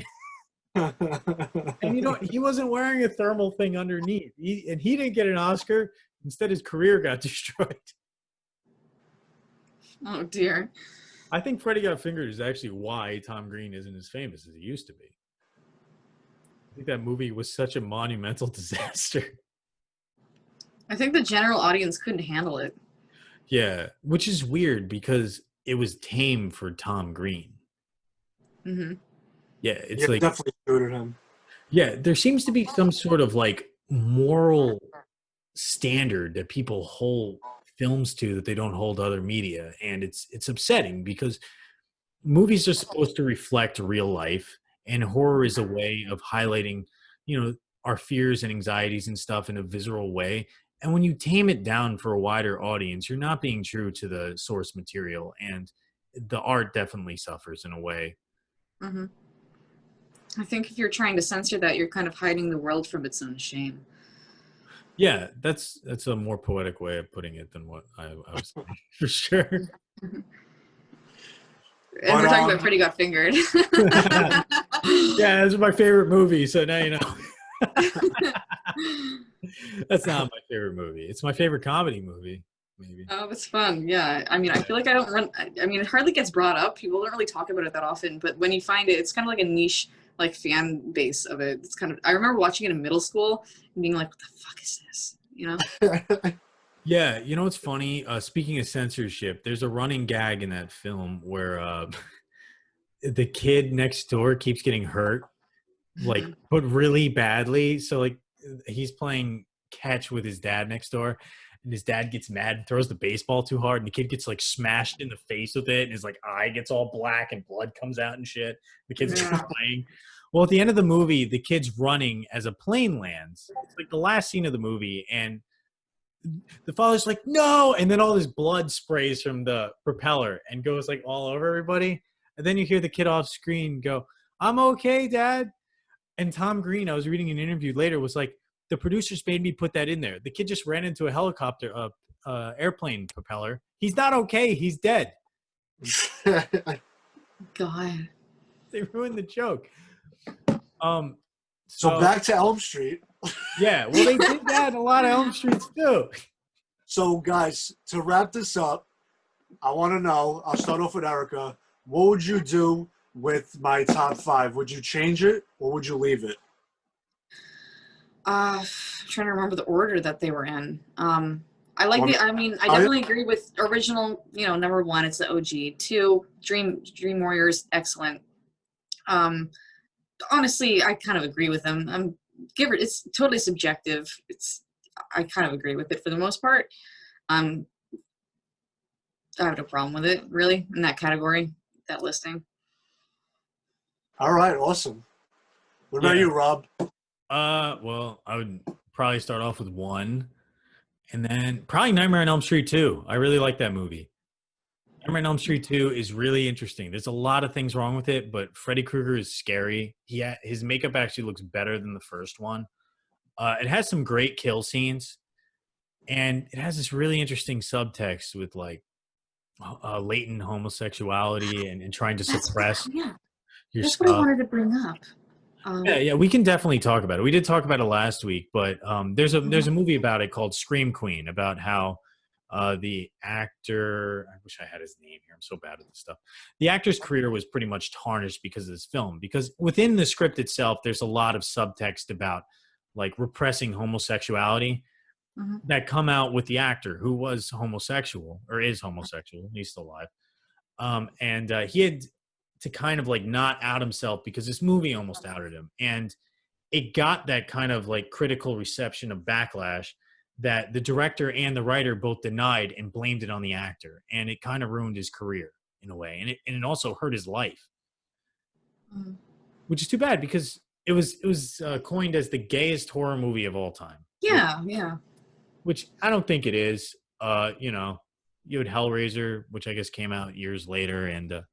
And you know, he wasn't wearing a thermal thing underneath. He didn't get an Oscar. Instead, his career got destroyed. Oh dear. I think Freddy Got Fingered is actually why Tom Green isn't as famous as he used to be. I think that movie was such a monumental disaster. I think the general audience couldn't handle it. Yeah, which is weird because it was tame for Tom Green. Mm-hmm. Yeah, it's like definitely suited him. Yeah, there seems to be some sort of like moral standard that people hold films to that they don't hold other media, and it's upsetting because movies are supposed to reflect real life, and horror is a way of highlighting, you know, our fears and anxieties and stuff in a visceral way. And when you tame it down for a wider audience, you're not being true to the source material, and the art definitely suffers in a way. Mm-hmm. I think if you're trying to censor that, you're kind of hiding the world from its own shame. Yeah, that's a more poetic way of putting it than what I was saying, for sure. And we're talking about Freddy Got Fingered. Yeah, this is my favorite movie, so now you know. That's not my favorite movie. It's my favorite comedy movie, maybe. Oh, it's fun. Yeah. I mean, I feel like it hardly gets brought up. People don't really talk about it that often, but when you find it, it's kind of like a niche, like fan base of it. It's kind of, I remember watching it in middle school and being like, what the fuck is this? You know? Yeah, you know what's funny? Speaking of censorship, there's a running gag in that film where the kid next door keeps getting hurt, like, but really badly. So, like, he's playing catch with his dad next door, and his dad gets mad and throws the baseball too hard, and the kid gets, like, smashed in the face with it, and his, like, eye gets all black and blood comes out and shit. The kid's crying. Well, at the end of the movie, the kid's running as a plane lands. It's like the last scene of the movie, and the father's like, no! And then all this blood sprays from the propeller and goes, like, all over everybody. And then you hear the kid off screen go, I'm okay, Dad. And Tom Green, I was reading an interview later, was like, the producers made me put that in there. The kid just ran into a helicopter, airplane propeller. He's not okay. He's dead. God. They ruined the joke. So back to Elm Street. Yeah, well, they did that in a lot of Elm Streets too. So, guys, to wrap this up, I want to know, I'll start off with Erika. What would you do with my top 5? Would you change it or would you leave it? I'm trying to remember the order that they were in. I definitely agree with original, number 1, it's the OG. 2, Dream Warriors, excellent. Honestly, I kind of agree with them. It's totally subjective. I kind of agree with it for the most part. I have no problem with it, really, in that category, that listing. All right, awesome. What about you, Rob? Well, I would probably start off with 1, and then probably Nightmare on Elm Street 2. I really like that movie. Nightmare on Elm Street 2 is really interesting. There's a lot of things wrong with it, but Freddy Krueger is scary. His makeup actually looks better than the first one. It has some great kill scenes, and it has this really interesting subtext with like latent homosexuality and trying to suppress your That's what I stuff. wanted to bring up. Yeah, we can definitely talk about it. We did talk about it last week, but there's a movie about it called Scream Queen, about how the actor, I wish I had his name here. I'm so bad at this stuff. The actor's career was pretty much tarnished because of this film. Because within the script itself, there's a lot of subtext about like repressing homosexuality that come out with the actor who was homosexual or is homosexual. He's still alive. And he had to kind of like not out himself because this movie almost outed him. And it got that kind of like critical reception of backlash that the director and the writer both denied and blamed it on the actor. And it kind of ruined his career in a way. And it also hurt his life, which is too bad because it was coined as the gayest horror movie of all time. Yeah, yeah. Which I don't think it is. You know, you had Hellraiser, which I guess came out years later, and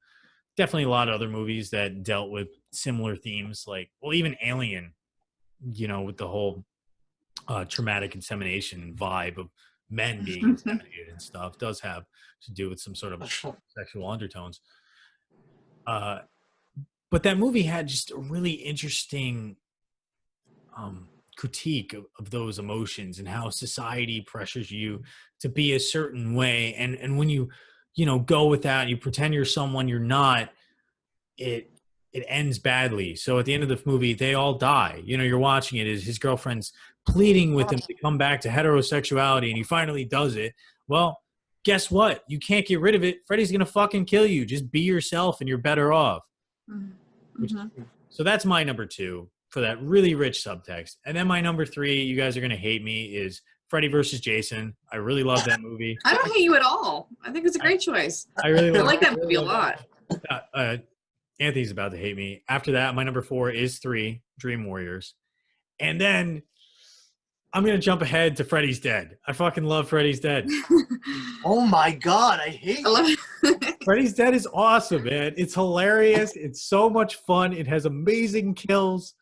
definitely a lot of other movies that dealt with similar themes, like, well, even Alien, you know, with the whole traumatic insemination vibe of men being inseminated and stuff, does have to do with some sort of sexual undertones. But that movie had just a really interesting critique of those emotions and how society pressures you to be a certain way. And when you know, go with that, you pretend you're someone you're not, it ends badly. So at the end of the movie, they all die. You know, you're watching it as his girlfriend's pleading with him to come back to heterosexuality, and he finally does it. Well, guess what? You can't get rid of it. Freddy's going to fucking kill you. Just be yourself and you're better off. So that's my number 2 for that really rich subtext. And then my number 3, you guys are going to hate me, is Freddy versus Jason. I really love that movie. I don't hate you at all. I think it's a great choice. I really I like that movie a lot. Anthony's about to hate me. After that, my number 4 is 3, Dream Warriors. And then I'm going to jump ahead to Freddy's Dead. I fucking love Freddy's Dead. Oh my God, I hate I love Freddy's Dead is awesome, man. It's hilarious. It's so much fun. It has amazing kills.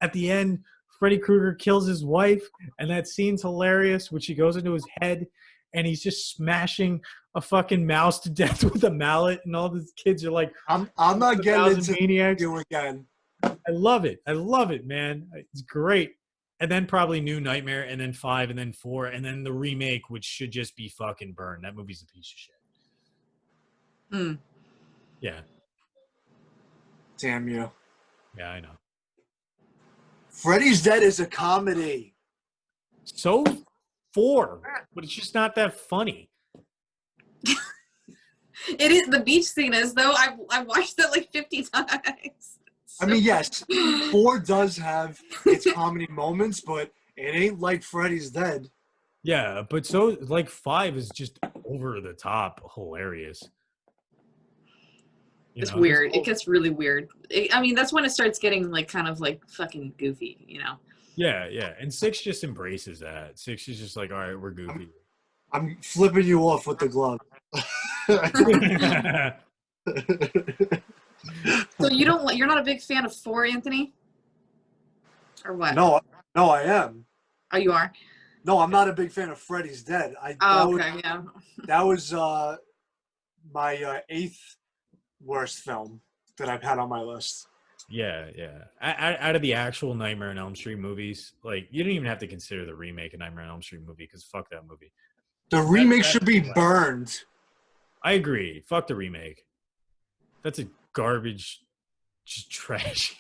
At the end, Freddy Krueger kills his wife, and that scene's hilarious when she goes into his head, and he's just smashing a fucking mouse to death with a mallet, and all these kids are like, I'm not getting into maniacs. you again. I love it. I love it, man. It's great. And then probably New Nightmare, and then 5, and then 4, and then the remake, which should just be fucking burned. That movie's a piece of shit. Yeah. Damn you. Yeah, I know. Freddy's Dead is a comedy. So 4, but it's just not that funny. It is. The beach scene is, though. I've watched that like 50 times. I mean, yes, 4 does have its comedy moments, but it ain't like Freddy's Dead. Yeah, but so like 5 is just over the top hilarious. It's weird. It gets really weird. I mean, that's when it starts getting like kind of like fucking goofy, you know? Yeah, yeah. And 6 just embraces that. 6 is just like, all right, we're goofy. I'm flipping you off with the glove. So you're not a big fan of 4, Anthony? Or what? No, I am. Oh, you are? No, I'm not a big fan of Freddy's Dead. Yeah. That was my 8th worst film that I've had on my list. Yeah, yeah. Out of the actual Nightmare on Elm Street movies, like, you don't even have to consider the remake of Nightmare on Elm Street movie, because fuck that movie. The remake should be burned. I agree. Fuck the remake. That's a garbage, just trash.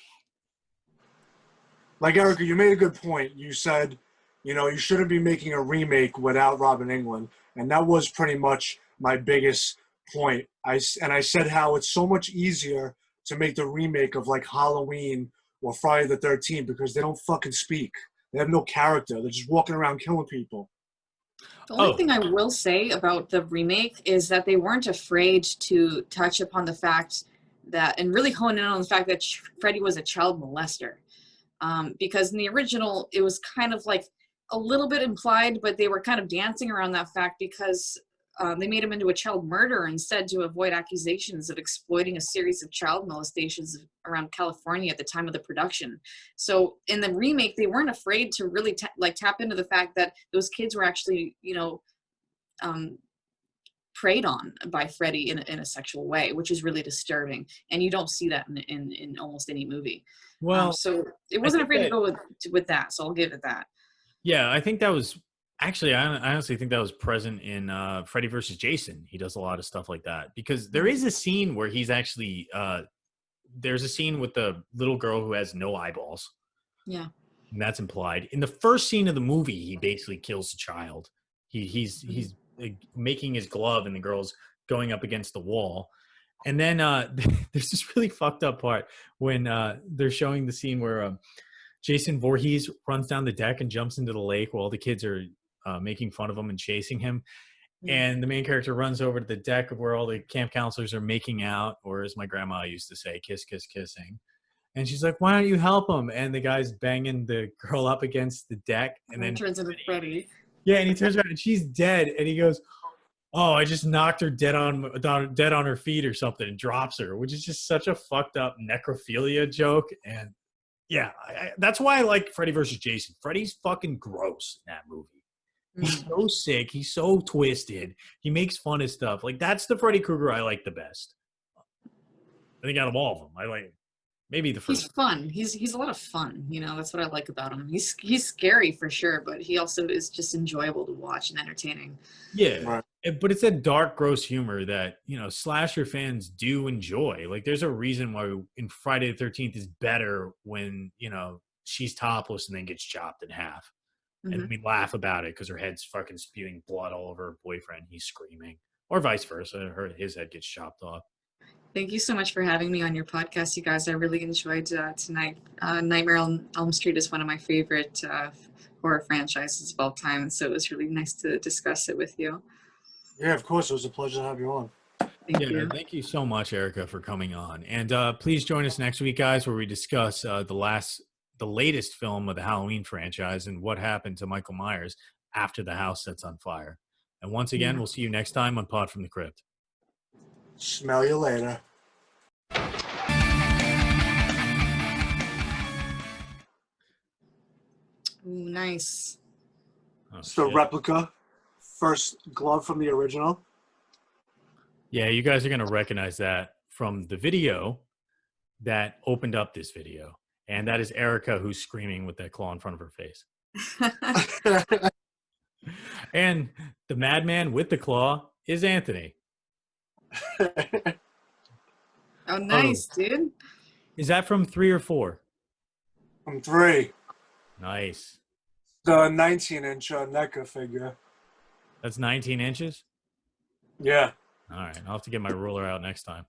Like, Erika, you made a good point. You said, you know, you shouldn't be making a remake without Robin Englund. And that was pretty much my biggest point. I said how it's so much easier to make the remake of like Halloween or Friday the 13th because they don't fucking speak. They have no character. They're just walking around killing people. The only thing I will say about the remake is that they weren't afraid to touch upon the fact that, and really hone in on the fact that Freddy was a child molester. Because in the original, it was kind of like a little bit implied, but they were kind of dancing around that fact because they made him into a child murderer instead to avoid accusations of exploiting a series of child molestations around California at the time of the production. So in the remake, they weren't afraid to really tap into the fact that those kids were actually, preyed on by Freddy in a sexual way, which is really disturbing. And you don't see that in almost any movie. Well, so it wasn't afraid to go with that. So I'll give it that. Yeah, I think that was actually, I honestly think that was present in Freddy versus Jason. He does a lot of stuff like that because there is a scene where he's actually, there's a scene with the little girl who has no eyeballs. Yeah. And that's implied. In the first scene of the movie, he basically kills a child. He's making his glove and the girl's going up against the wall. And then there's this really fucked up part when they're showing the scene where Jason Voorhees runs down the deck and jumps into the lake while the kids are making fun of him and chasing him. And the main character runs over to the deck of where all the camp counselors are making out, or as my grandma used to say, kiss, kiss, kissing. And she's like, why don't you help him? And the guy's banging the girl up against the deck. And then turns into Freddy. Yeah, and he turns around and she's dead. And he goes, oh, I just knocked her dead on her feet or something, and drops her, which is just such a fucked up necrophilia joke. And yeah, that's why I like Freddy versus Jason. Freddy's fucking gross in that movie. He's so sick. He's so twisted. He makes fun of stuff. Like, that's the Freddy Krueger I like the best. I think out of all of them, I like maybe the first. He's fun. He's a lot of fun. That's what I like about him. He's scary for sure, but he also is just enjoyable to watch and entertaining. Yeah, Right. But it's that dark, gross humor that, slasher fans do enjoy. Like, there's a reason why in Friday the 13th is better when, she's topless and then gets chopped in half. Mm-hmm. And we laugh about it because her head's fucking spewing blood all over her boyfriend. He's screaming. Or vice versa. His head gets chopped off. Thank you so much for having me on your podcast, you guys. I really enjoyed tonight. Nightmare on Elm Street is one of my favorite horror franchises of all time, so it was really nice to discuss it with you. Yeah, of course. It was a pleasure to have you on. Thank you. Thank you so much, Erika, for coming on. And please join us next week, guys, where we discuss the latest film of the Halloween franchise and what happened to Michael Myers after the house sets on fire. And once again, we'll see you next time on Pod from the Crypt. Smell you later. Ooh, nice. Oh, It's the replica. First glove from the original. Yeah, you guys are going to recognize that from the video that opened up this video. And that is Erika, who's screaming with that claw in front of her face. And the madman with the claw is Anthony. Oh, nice, dude. Is that from 3 or 4? From 3. Nice. The 19-inch NECA figure. That's 19 inches? Yeah. All right. I'll have to get my ruler out next time.